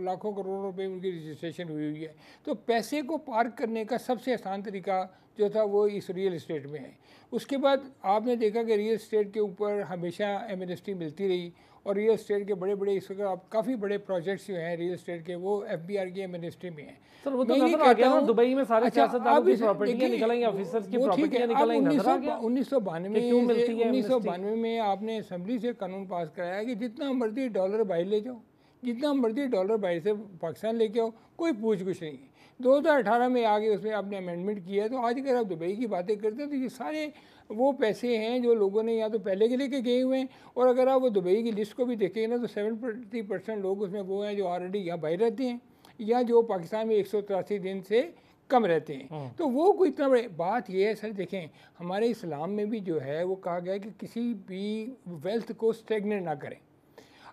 लाखों करोड़ों रुपए उनकी रजिस्ट्रेशन हुई है। तो पैसे को पार्क करने का सबसे आसान तरीका जो था वो इस रियल एस्टेट में है। उसके बाद आपने देखा कि रियल एस्टेट के ऊपर हमेशा एमनेस्टी मिलती रही और रियल एस्टेट के बड़े बड़े इस वक्त काफ़ी बड़े प्रोजेक्ट्स जो हैं रियल एस्टेट के वो FBR की एमनेस्टी में हैं। सर वो तो नजर आ गया ना, दुबई में सारे सियासतदानों की प्रॉपर्टियां निकल आई, ऑफिसर्स की प्रॉपर्टियां निकल आई, नजर आ गया। 1992 में आपने असेंबली से कानून पास कराया कि जितना मर्जी डॉलर बाहर ले जाओ, जितना मर्जी डॉलर बाहर से पाकिस्तान लेके आओ, कोई पूछ कुछ नहीं है। 2018 में आगे उसमें आपने अमेंडमेंट किया है। तो आज अगर आप दुबई की बातें करते हैं तो ये सारे वो पैसे हैं जो लोगों ने या तो पहले के लेके गए हुए हैं, और अगर आप वो दुबई की लिस्ट को भी देखेंगे ना तो 70% लोग उसमें वो हैं जो ऑलरेडी यहाँ बाहर रहते हैं या जो पाकिस्तान में 183 दिन से कम रहते हैं। तो वो कोई इतना बड़ी बात ये है सर, देखें हमारे इस्लाम में भी जो है वो कहा गया है कि किसी भी वेल्थ को स्टेगनेट ना करें।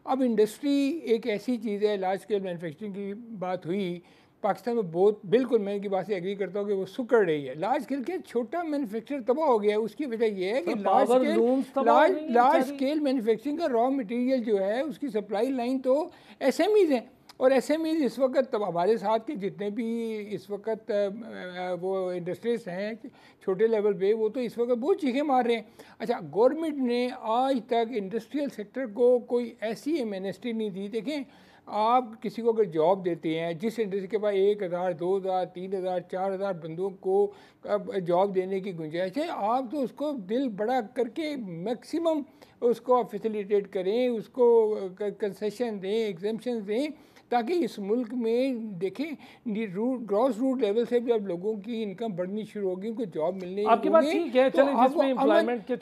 अब इंडस्ट्री एक ऐसी चीज़ है, लार्ज स्केल मैन्युफैक्चरिंग की बात हुई पाकिस्तान में बहुत, बिल्कुल मैं इनकी बात से एग्री करता हूँ कि वो सुकड़ रही है। लार्ज स्केल के छोटा मैन्युफैक्चर तबाह हो गया है, उसकी वजह ये है कि लार्ज स्केल मैन्युफैक्चरिंग का रॉ मटेरियल जो है उसकी सप्लाई लाइन तो एसएमईज हैं, और एसएमईज इस वक्त हमारे साथ के जितने भी इस वक्त वो इंडस्ट्रीज हैं छोटे लेवल पे, वो तो इस वक्त बहुत चीखें मार रहे हैं। अच्छा, गवर्नमेंट ने आज तक इंडस्ट्रियल सेक्टर को कोई ऐसी एमएनएसटी नहीं दी। देखें आप किसी को अगर जॉब देते हैं, जिस इंडस्ट्री के पास 1000, 2000, 3000, 4000 बंदों को जॉब देने की गुंजाइश है, आप तो उसको दिल बड़ा करके मैक्सिमम उसको आप फैसिलिटेट करें, उसको कंसेशन दें, एग्जेम्पशन दें, ताकि इस मुल्क में देखें ग्रॉस रूट लेवल से भी अब लोगों की इनकम बढ़नी शुरू होगी, उनको जॉब मिलने आपकी बात ठीक है, चलें जिसमें एम्प्लॉयमेंट के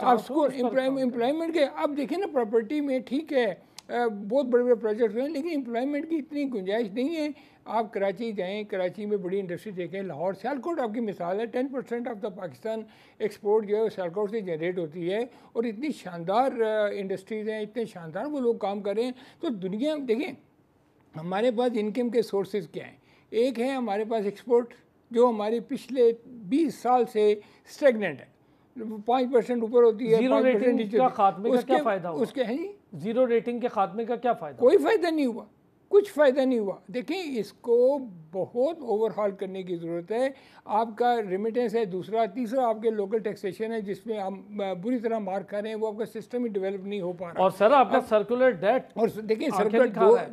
एम्प्लॉयमेंट के अब देखें ना प्रॉपर्टी में ठीक है बहुत बड़े बड़े प्रोजेक्ट हैं, लेकिन एम्प्लॉयमेंट की इतनी गुंजाइश नहीं है। आप कराची जाएं, कराची में बड़ी इंडस्ट्री देखें, लाहौर सियालकोट आपकी मिसाल है, 10% ऑफ द पाकिस्तान एक्सपोर्ट जो है वो सियालकोट से जनरेट होती है, और इतनी शानदार इंडस्ट्रीज़ हैं, इतने शानदार वो लोग काम कर रहे हैं। तो दुनिया देखें हमारे पास इनकम के सोर्सेज क्या हैं। एक है हमारे पास एक्सपोर्ट, जो हमारे पिछले 20 साल से स्टेगनेंट है, 5% ऊपर होती है, जीरो रेटिंग का खात्मे का क्या फ़ायदा हुआ? उसके हैं जीरो रेटिंग के खात्मे का क्या फ़ायदा? कोई फ़ायदा नहीं हुआ, कुछ फ़ायदा नहीं हुआ। देखें इसको बहुत ओवरहॉल करने की ज़रूरत है। आपका रेमिटेंस है, दूसरा, तीसरा आपके लोकल टैक्सेशन है जिसमें हम बुरी तरह मार खा रहे हैं, वो आपका सिस्टम ही डेवलप नहीं हो पा रहा। और सर आपका सर्कुलर डेट, और देखिए सर्कुलर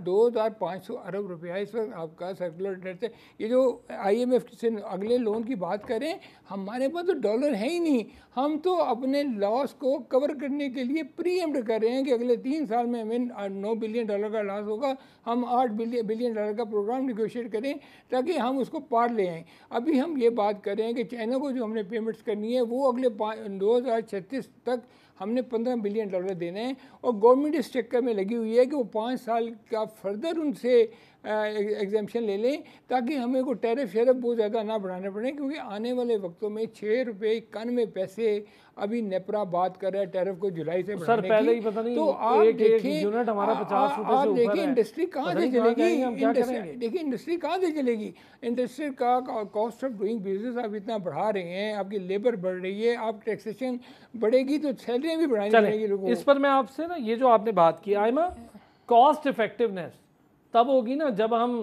2500 अरब रुपया इस वक्त आपका सर्कुलर डेट है। ये जो IMF से अगले लोन की बात करें, हमारे पास तो डॉलर है ही नहीं। हम तो अपने लॉस को कवर करने के लिए प्रीएम्प्ट कर रहे हैं कि अगले 3 साल में हमें $9 बिलियन का लॉस होगा, हम $8 बिलियन का प्रोग्राम निगोशिएट करें ताकि हम उसको पार ले आएँ। अभी हम ये बात कर रहे हैं कि चाइना को जो हमने पेमेंट्स करनी है वो अगले 2036 तक हमने $15 बिलियन देने हैं, और गवर्नमेंट इस चक्कर में लगी हुई है कि वो 5 साल का फर्दर उनसे एग्जाम्पशन ले लें ताकि हमें को टैरिफ शेरिफ बहुत ज़्यादा ना बढ़ाने पड़े, क्योंकि आने वाले वक्तों में ₹6.91 अभी नेपरा बात कर रहा है टैरिफ को जुलाई से सर पहले ही पता नहीं, तो आप देखिए यूनिट हमारा 50 रुपए से आप ऊपर देखिए है। इंडस्ट्री कहाँ से चलेगी, देखिए इंडस्ट्री कहाँ से चलेगी। इंडस्ट्री का कॉस्ट ऑफ डूइंग बिजनेस आप इतना बढ़ा रहे हैं, आपकी लेबर बढ़ रही है, आप टैक्सेशन बढ़ेगी तो सैलरियाँ भी बढ़ानी पड़ेगी लोगों को। इस पर मैं आपसे ना ये जो आपने बात की आयमा, कॉस्ट इफेक्टिवनेस तब होगी ना जब हम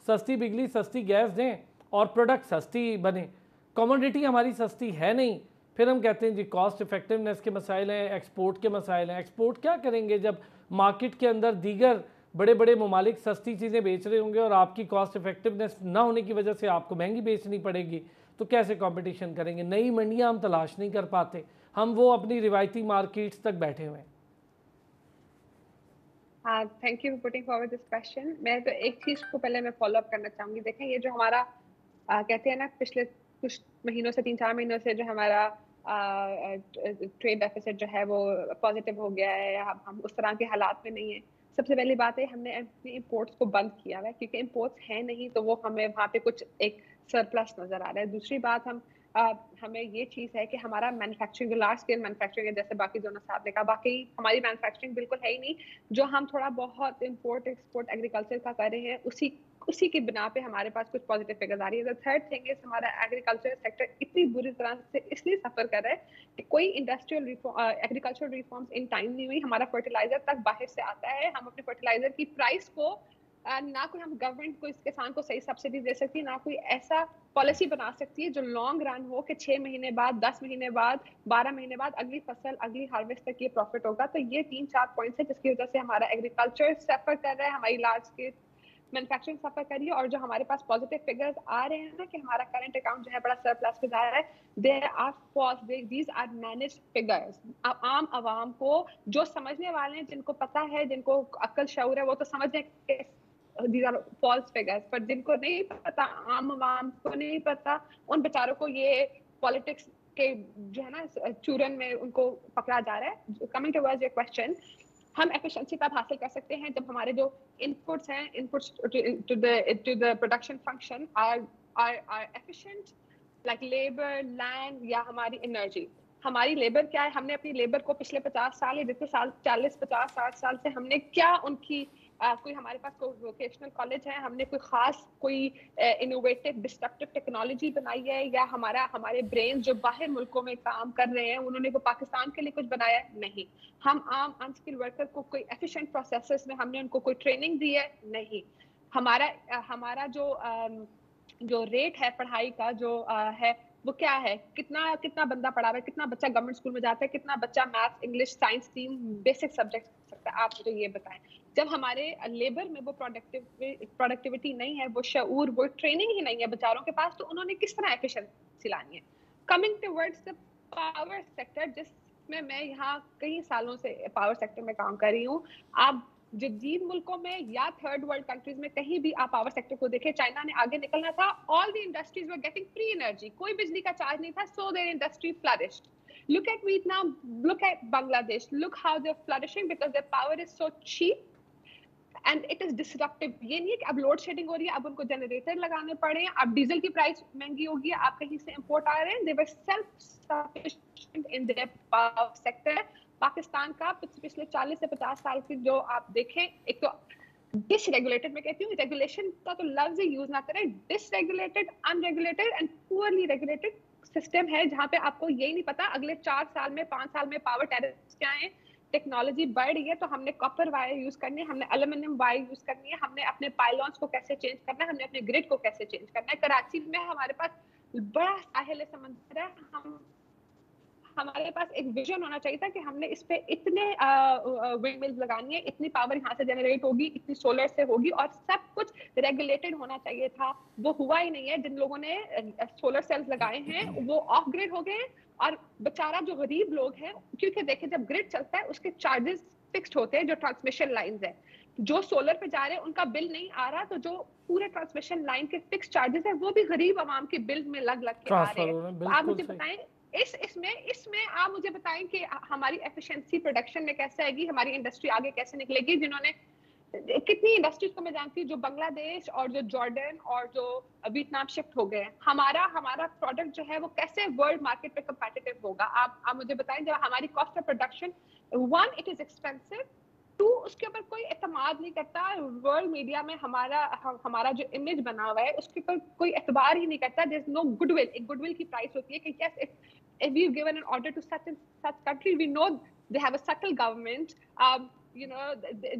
सस्ती बिजली सस्ती गैस दें और प्रोडक्ट सस्ती बने। कमोडिटी हमारी सस्ती है नहीं, फिर हम कहते हैं जी कॉस्ट इफेक्टिवनेस के मसाइल हैं, एक्सपोर्ट के मसाइल हैं। एक्सपोर्ट क्या करेंगे जब मार्केट के अंदर दीगर बड़े बड़े ममालिक सस्ती चीज़ें बेच रहे होंगे और आपकी कॉस्ट इफेक्टिवनेस ना होने की वजह से आपको महंगी बेचनी पड़ेगी, तो कैसे कंपटीशन करेंगे? नई मंडियाँ हम तलाश नहीं कर पाते, हम वो अपनी रिवायती मार्केट्स तक बैठे हुए हैं। Thank you for putting forward this question. मैं तो एक चीज़ को पहले मैं फॉलो अप करना चाहूँगी। देखें ये जो हमारा कहते हैं ना पिछले कुछ महीनों से 3-4 महीनों से जो हमारा ट्रेड डेफिसिट जो है वो पॉजिटिव हो गया है, हम उस तरह के हालात में नहीं है। सबसे पहली बात है हमने अपने इंपोर्ट्स को बंद किया हुआ है, क्योंकि इंपोर्ट्स हैं नहीं तो वो हमें वहाँ पे कुछ एक सरप्लस नज़र आ रहा है। दूसरी बात हमें ये चीज़ है कि हमारा मैन्युफैक्चरिंग लार्ज स्केल मैन्युफैक्चरिंग है, जैसे बाकी दोनों साहब ने कहा, बाकी हमारी मैन्युफैक्चरिंग बिल्कुल है ही नहीं। जो हम थोड़ा बहुत इंपोर्ट एक्सपोर्ट एग्रीकल्चर का कर रहे हैं उसी की बिना पे हमारे पास कुछ पॉजिटिव फिगर्स आ रही है। द थर्ड थिंग इज हमारा एग्रीकल्चर सेक्टर इतनी बुरी तरह से इसलिए सफर कर रहा है कि कोई industrial agricultural reforms in time नहीं हुई। हमारा फर्टिलाइजर तक बाहर से आता है, हम अपने फर्टिलाइजर की प्राइस को ना कोई हम गवर्नमेंट को इस किसान को सही सब्सिडी दे सकती है, ना कोई ऐसा पॉलिसी बना सकती है जो लॉन्ग रन हो कि 6 महीने बाद, 10 महीने बाद, 12 महीने बाद अगली फसल अगली हार्वेस्ट तक ये प्रॉफिट होगा। तो ये 3-4 पॉइंट्स है जिसकी वजह से हमारा एग्रीकल्चर सफर कर रहा है, हमारी लार्ज स्केल मैन्युफैक्चरिंग सफर कर रही है। और जो हमारे पास पॉजिटिव फिगर्स आ रहे हैं ना कि हमारा करंट अकाउंट जो है बड़ा सरप्लस में जा रहा है, there are false, these are managed figures. आम आवाम को जो समझने वाले हैं, जिनको पता है, जिनको अक्ल शऊर है, वो तो समझ रहे हैं these are false figures, पर जिनको नहीं पता, आम आवाम को नहीं पता, उन बेचारों को ये पॉलिटिक्स के जो है ना चूरन में उनको पकड़ा जा रहा है। कमिंग टुवर्ड्स योर क्वेश्चन, हम एफिशिएंसी तब हासिल कर सकते हैं जब हमारे जो इनपुट्स हैं, inputs to the production function are are efficient like labor, land या हमारी energy. हमारी लेबर क्या है, हमने अपनी लेबर को पिछले 50 साल या जितने साल 40, 50, 60 साल से हमने क्या उनकी कोई हमारे पास कोई वोकेशनल कॉलेज है, हमने कोई खास कोई इनोवेटिव डिस्ट्रक्टिव टेक्नोलॉजी बनाई है, या हमारे ब्रेन जो बाहर मुल्कों में काम कर रहे हैं उन्होंने वो पाकिस्तान के लिए कुछ बनाया नहीं. हम आम अनस्किल्ड वर्कर को कोई एफिशिएंट प्रोसेसेस में हमने उनको कोई ट्रेनिंग दी है नहीं. हमारा जो रेट है पढ़ाई का जो है वो क्या है, कितना बंदा पढ़ा हुआ है, कितना बच्चा गवर्नमेंट स्कूल में जाता है, कितना बच्चा मैथ्स, इंग्लिश, साइंस, तीन बेसिक सब्जेक्ट सकता है. आप मुझे ये बताएं, जब हमारे लेबर में वो प्रोडक्टिविटी नहीं है, वो शऊर, वो ट्रेनिंग ही नहीं है बेचारों के पास, तो उन्होंने किस तरह एफिशिएंसी लानी है. Coming towards the power sector, जिसमें मैं यहाँ कई सालों से पावर सेक्टर में काम कर रही हूँ, आप जदीद मुल्कों में या थर्ड वर्ल्ड कंट्रीज में कहीं भी आप पावर सेक्टर को देखें, चाइना ने आगे निकलना था, all the industries were getting free energy, कोई बिजली का चार्ज नहीं था, so their industry flourished. Look at Vietnam, look at Bangladesh, look how they're flourishing because their power is so cheap and it is disruptive. ये नहीं है कि अब लोड शेडिंग हो रही है, अब उनको जनरेटर लगाने पड़े हैं, अब डीजल की प्राइस महंगी होगी, आप कहीं से इंपोर्ट आ रहे हैं. They were self-sufficient in their power sector. Pakistan का पिछले 40 से 50 साल की जो आप देखें, एक तो डिसरेगुलेटेड, मैं कहती हूँ रेगुलेशन का तो लफ्ज ही यूज ना करें, dysregulated, unregulated and poorly regulated system है, जहाँ पे आपको यही नहीं पता अगले 4 साल में 5 साल में पावर टैरिफ्स क्या है. टेक्नोलॉजी बढ़ रही है तो हमने कॉपर वायर यूज करनी है, हमने एल्यूमिनियम वायर यूज करनी है, हमने अपने पाइलॉन्स को कैसे चेंज करना है, हमने अपने ग्रिड को कैसे चेंज करना है. कराची में हमारे पास बड़ा साहिल समंदर है, हमारे पास एक विजन होना चाहिए था कि हमने इस पे इतने विंड मिल्स लगानी है, इतनी पावर यहाँ से जनरेट होगी, इतनी सोलर से होगी, और सब कुछ रेगुलेटेड होना चाहिए था. वो हुआ ही नहीं है. जिन लोगों ने सोलर सेल्स लगाए हैं वो ऑफ ग्रिड हो गए, और बेचारा जो गरीब लोग हैं, क्योंकि देखिए जब ग्रिड चलता है उसके चार्जेस फिक्स्ड होते हैं, जो ट्रांसमिशन लाइंस है, जो सोलर पे जा रहे हैं उनका बिल नहीं आ रहा, तो जो पूरे ट्रांसमिशन लाइन के फिक्स चार्जेस है वो भी गरीब आवाम के बिल में लग के आ रहे हैं. आप मुझे बताएं इसमें आप मुझे बताएं कि हमारी एफिशिएंसी प्रोडक्शन में कैसे आएगी, हमारी इंडस्ट्री आगे कैसे निकलेगी. जिन्होंने कितनी इंडस्ट्रीज को मैं जानती हूँ जो बांग्लादेश और जो जॉर्डन और जो वियतनाम शिफ्ट हो गए हैं. हमारा प्रोडक्ट जो है वो कैसे वर्ल्ड मार्केट पे कंपेटिटिव होगा. आप मुझे बताएं, जब हमारी cost of production, 1 it is expensive, 2 उसके ऊपर कोई एतमाद नहीं करता. वर्ल्ड मीडिया में हमारा जो इमेज बना हुआ है उसके ऊपर कोई एतबार ही नहीं करता. There is no goodwill. एक गुडविल की प्राइस होती है कि yes, if we've given an order to such and such country, we know they have a settled government, you know,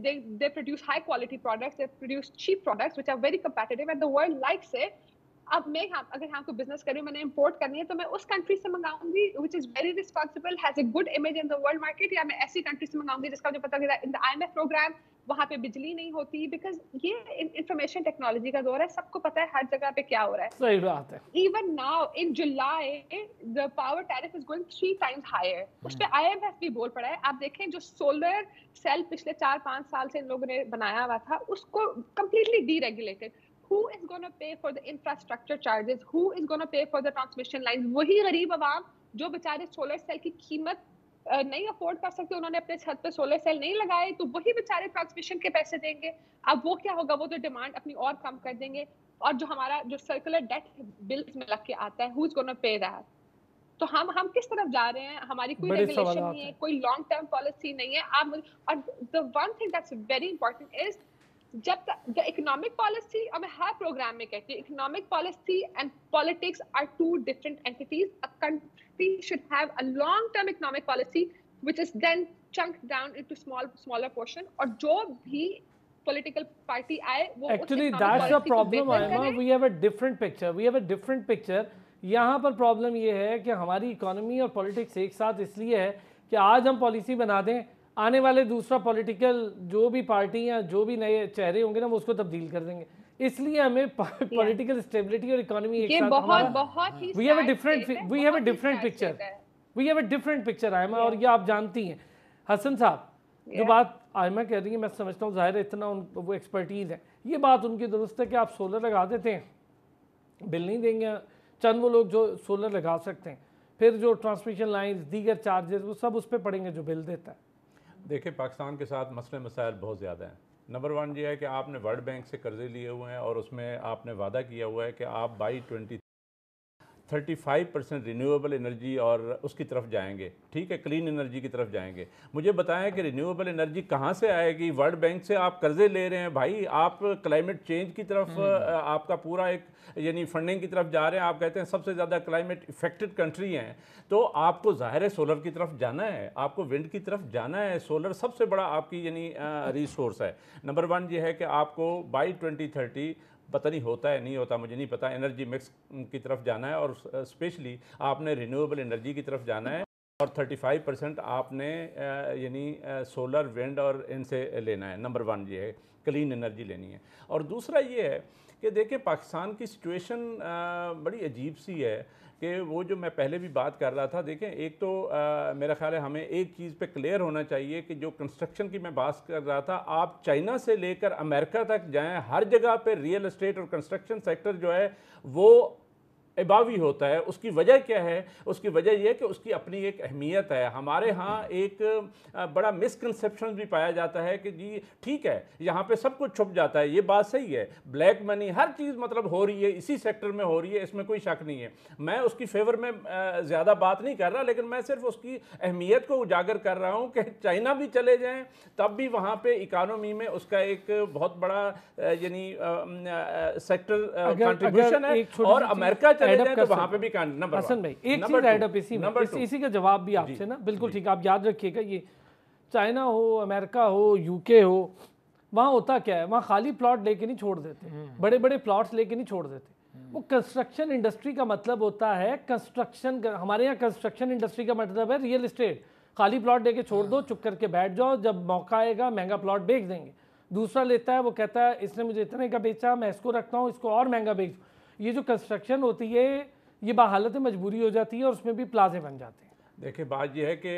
they produce high quality products, they produce cheap products which are very competitive and the world likes it. अब मैं अगर यहाँ को business करूँ, मैंने import करनी है, तो मैं उस कंट्री से मंगाऊंगी which is very responsible, has a good image in the world market, या मैं ऐसी कंट्री से मंगाऊंगी जिसका मुझे पता है इन द IMF प्रोग्राम वहाँ पे बिजली नहीं होती, बिकॉज ये इंफॉर्मेशन टेक्नोलॉजी का दौर है, सबको पता है हर जगह पे क्या हो रहा है. सही बात है. Even now in July the power tariff is going 3 times higher. उस पे IMF भी बोल पड़ा है. आप देखें जो सोलर सेल पिछले 4-5 साल से इन लोगों ने बनाया हुआ था उसको completely deregulated. Who is going to pay for the infrastructure charges? Who is going to pay for the transmission lines? वही गरीब आवाम जो बेचारे सोलर सेल की कीमत नहीं अफोर्ड कर सकते, उन्होंने अपने छत पे सोलर सेल नहीं लगाए, तो वही बेचारे ट्रांसमिशन के पैसे देंगे. अब वो क्या होगा, वो तो डिमांड अपनी और कम कर देंगे, और जो हमारा जो सर्कुलर डेट बिल्स में लग के आता है, who is gonna pay that. तो हम किस तरफ जा रहे हैं, हमारी कोई रेगुलेशन नहीं है, कोई लॉन्ग टर्म पॉलिसी नहीं है. आप और the one thing that's very important is, जब तक द इकोनॉमिक पॉलिसी, और मैं हर प्रोग्राम में कहती हूँ, economic policy and politics are 2 different entities. A country should have a long term economic policy which is then chunked down into smaller portion, और जो भी political party आए वो actually that's the problem. we have a different picture. यहाँ पर problem ये है कि हमारी इकोनॉमी और पॉलिटिक्स एक साथ इसलिए है कि आज हम पॉलिसी बना दें, आने वाले दूसरा पॉलिटिकल जो भी पार्टी या जो भी नए चेहरे होंगे ना वो उसको तब्दील कर देंगे. इसलिए हमें पॉलिटिकल स्टेबिलिटी और इकोनॉमी एक साथ, बहुत ही we have a different picture Aima, और ये आप जानती हैं. हसन साहब, जो बात आयमा कह रही है, मैं समझता हूँ ज़ाहिर है इतना वो एक्सपर्टीज़ है, ये बात उनकी दुरुस्त है कि आप सोलर लगा देते हैं, बिल नहीं देंगे चंद वो लोग जो सोलर लगा सकते हैं, फिर जो ट्रांसमिशन लाइन्स, दीगर चार्जेस, वो सब उस पर पड़ेंगे जो बिल देता है. देखिए, पाकिस्तान के साथ मसले मसाइल बहुत ज़्यादा हैं. नंबर वन ये है कि आपने वर्ल्ड बैंक से कर्जे लिए हुए हैं और उसमें आपने वादा किया हुआ है कि आप बाई 35% रिन्यूएबल एनर्जी और उसकी तरफ जाएंगे, ठीक है, क्लीन एनर्जी की तरफ जाएंगे। मुझे बताएं कि रिन्यूएबल एनर्जी कहाँ से आएगी? वर्ल्ड बैंक से आप कर्जे ले रहे हैं भाई, आप क्लाइमेट चेंज की तरफ आपका पूरा एक यानी फंडिंग की तरफ जा रहे हैं। आप कहते हैं सबसे ज़्यादा क्लाइमेट इफेक्टेड कंट्री हैं, तो आपको ज़ाहिर है सोलर की तरफ जाना है, आपको विंड की तरफ जाना है। सोलर सबसे बड़ा आपकी यानी रिसोर्स है। नंबर वन ये है कि आपको बाई 2030 पता नहीं होता है नहीं होता, मुझे नहीं पता, एनर्जी मिक्स की तरफ जाना है और स्पेशली आपने रिन्यूएबल एनर्जी की तरफ जाना है और 35% आपने यानी सोलर विंड और इनसे लेना है। नंबर वन ये है, क्लीन एनर्जी लेनी है। और दूसरा ये है कि देखें पाकिस्तान की सिचुएशन बड़ी अजीब सी है कि वो जो मैं पहले भी बात कर रहा था, देखें एक तो मेरा ख्याल है हमें एक चीज़ पे क्लियर होना चाहिए कि जो कंस्ट्रक्शन की मैं बात कर रहा था, आप चाइना से लेकर अमेरिका तक जाएं, हर जगह पे रियल एस्टेट और कंस्ट्रक्शन सेक्टर जो है वो इबावी होता है। उसकी वजह क्या है? उसकी वजह यह है कि उसकी अपनी एक अहमियत है। हमारे यहाँ एक बड़ा मिसकंसेप्शन भी पाया जाता है कि जी ठीक है यहाँ पे सब कुछ छुप जाता है, ये बात सही है, ब्लैक मनी हर चीज़ मतलब हो रही है इसी सेक्टर में हो रही है, इसमें कोई शक नहीं है। मैं उसकी फेवर में ज़्यादा बात नहीं कर रहा, लेकिन मैं सिर्फ उसकी अहमियत को उजागर कर रहा हूँ कि चाइना भी चले जाएँ तब भी वहाँ पर इकानमी में उसका एक बहुत बड़ा यानी सेक्टर कंट्रीब्यूशन है, और अमेरिका तो वहां पे भी नंबर हसन भाई एक चीज ऐड अप इसी का जवाब भी आपसे ना बिल्कुल ठीक, आप याद रखिएगा ये चाइना हो, अमेरिका हो, यूके हो, वहाँ होता क्या है, वहाँ खाली प्लॉट लेके नहीं छोड़ देते, बड़े बड़े प्लॉट्स लेके नहीं छोड़ देते। वो कंस्ट्रक्शन इंडस्ट्री का मतलब होता है कंस्ट्रक्शन, हमारे यहाँ कंस्ट्रक्शन इंडस्ट्री का मतलब है रियल एस्टेट। खाली प्लॉट लेके छोड़ दो, चुप करके बैठ जाओ, जब मौका आएगा महंगा प्लॉट बेच देंगे। दूसरा लेता है, वो कहता है इसने मुझे इतने का बेचा, मैं इसको रखता हूँ, इसको और महंगा बेच। ये जो कंस्ट्रक्शन होती है ये बाहालत मजबूरी हो जाती है और उसमें भी प्लाजे बन जाते हैं। देखिए बात यह है कि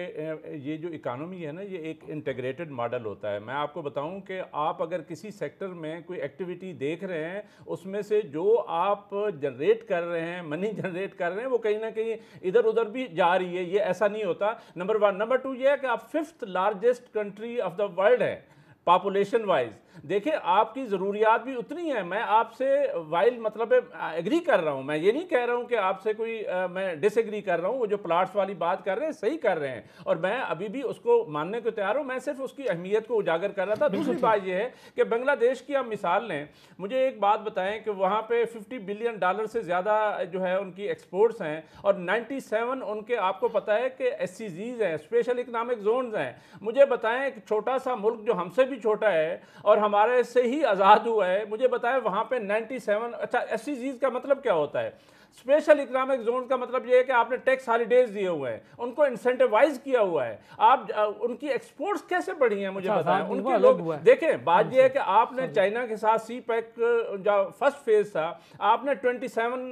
ये जो इकानमी है ना, ये एक इंटीग्रेटेड मॉडल होता है। मैं आपको बताऊं कि आप अगर किसी सेक्टर में कोई एक्टिविटी देख रहे हैं, उसमें से जो आप जनरेट कर रहे हैं, मनी जनरेट कर रहे हैं, वो कहीं ना कहीं इधर उधर भी जा रही है, ये ऐसा नहीं होता। Number one. नंबर टू ये है कि आप 5th largest country of the world है पॉपुलेशन वाइज। देखिए आपकी ज़रूरियात भी उतनी है। मैं आपसे वाइल मतलब एग्री कर रहा हूँ, मैं ये नहीं कह रहा हूँ कि आपसे कोई मैं डिसएग्री कर रहा हूँ। वो जो प्लाट्स वाली बात कर रहे हैं सही कर रहे हैं और मैं अभी भी उसको मानने को तैयार हूँ। मैं सिर्फ उसकी अहमियत को उजागर कर रहा था। दूसरी बात ये है कि बांग्लादेश की आप मिसाल लें, मुझे एक बात बताएं कि वहाँ पे $50 बिलियन से ज़्यादा जो है उनकी एक्सपोर्ट्स हैं और 97 उनके आपको पता है कि SEZs हैं, स्पेशल इकनॉमिक जोन्स हैं। मुझे बताएं एक छोटा सा मुल्क जो हमसे भी छोटा है और हमारे से ही आज़ाद हुआ है, मुझे बताएं वहाँ पे 97, अच्छा SEZs का मतलब क्या होता है? स्पेशल इकोनॉमिक जोन का मतलब ये है कि आपने टैक्स हॉलीडेज दिए हुए हैं, उनको इंसेंटिवाइज किया हुआ है। आप उनकी एक्सपोर्ट्स कैसे बढ़ी हैं मुझे बताएं। उनके लोग देखें, बात ये है कि आपने चाइना के साथ CPEC जो फर्स्ट फेज था, आपने 27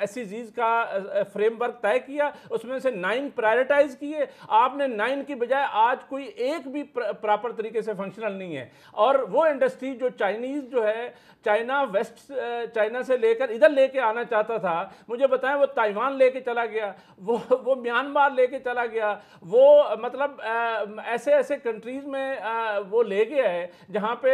SEZs का फ्रेमवर्क तय किया, उसमें से 9 प्रायोरिटाइज किए। आपने 9 की बजाय आज कोई एक भी प्रॉपर तरीके से फंक्शनल नहीं है। और वो इंडस्ट्री जो चाइनीज जो है, चाइना वेस्ट चाइना से लेकर इधर लेके आना चाहता था, मुझे बताएं वो ताइवान लेके चला गया, वो म्यांमार लेके चला गया, वो मतलब ऐसे ऐसे कंट्रीज में वो ले गया है जहां पे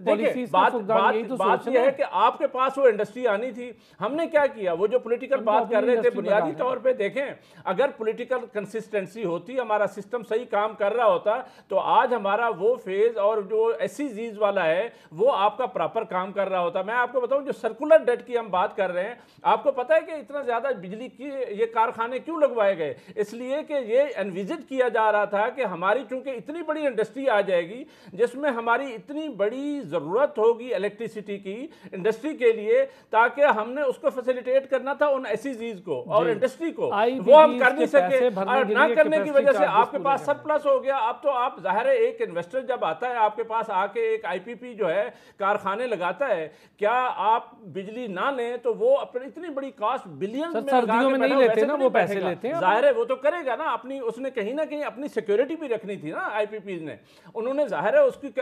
देखिए बात यह है कि आपके पास वो इंडस्ट्री आनी थी। हमने क्या किया, वो जो पॉलिटिकल बात कर रहे थे बुनियादी तौर पे देखें, अगर पॉलिटिकल कंसिस्टेंसी होती, हमारा सिस्टम सही काम कर रहा होता, तो आज हमारा वो फेज और जो SEZs वाला है वो आपका प्रॉपर काम कर रहा होता। मैं आपको बताऊं जो सर्कुलर डेट की हम बात कर रहे हैं, आपको पता है कि इतना ज्यादा बिजली की ये कारखाने क्यों लगवाए गए? इसलिए कि ये एनविजिट किया जा रहा था कि हमारी चूंकि इतनी बड़ी इंडस्ट्री आ जाएगी जिसमें हमारी इतनी बड़ी जरूरत होगी इलेक्ट्रिसिटी की इंडस्ट्री के लिए, ताकि हमने उसको फैसिलिटेट करना था उन SEZs को और इंडस्ट्री को, वो हम कर नहीं सके। ना करने की वजह से आपके पास सरप्लस हो गया। अब तो आप जाहिर है एक इन्वेस्टर जब आता है आपके पास आके एक IPP जो है कारखाने लगाता है, क्या आप बिजली ना लें तो वो अपनी इतनी बड़ी कॉस्ट बिलियंस में सर्दियों में नहीं लेते ना, वो पैसे लेते हैं। जाहिर है वो तो करेगा ना, अपनी उसने कहीं ना कहीं अपनी सिक्योरिटी भी रखनी थी ना IPPs ने। उन्होंने जाहिर है उसकी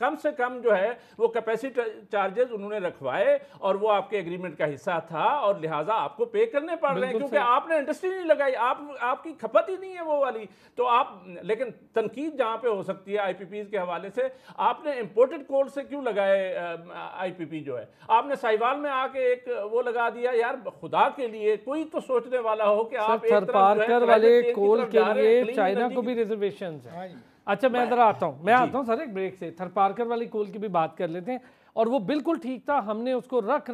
कम से कम जो है वो कैपेसिटी चार्जेस उन्होंने रखवाए और वो आपके एग्रीमेंट का हिस्सा था और लिहाजा आपको पे करने पड़ रहे हैं क्योंकि आपने इंडस्ट्री नहीं लगाई, आपकी खपत ही नहीं है वो वाली। तो आप, लेकिन तनकीद जहां पे हो सकती है IPPs के हवाले से आपने इम्पोर्टेड कोल से क्यों लगाए आईपीपी जो है? आपने साहिवाल में आके एक वो लगा दिया। यार खुदा के लिए कोई तो सोचने वाला हो कि आप एक थरपारकर वाले कोल के लिए चाइना को भी रिजर्वेशन है। अच्छा मैं जरा आता हूँ सर एक ब्रेक से, थरपारकर वाली कोल की भी बात कर लेते हैं। और वो बिल्कुल ठीक था, हमने उसको रख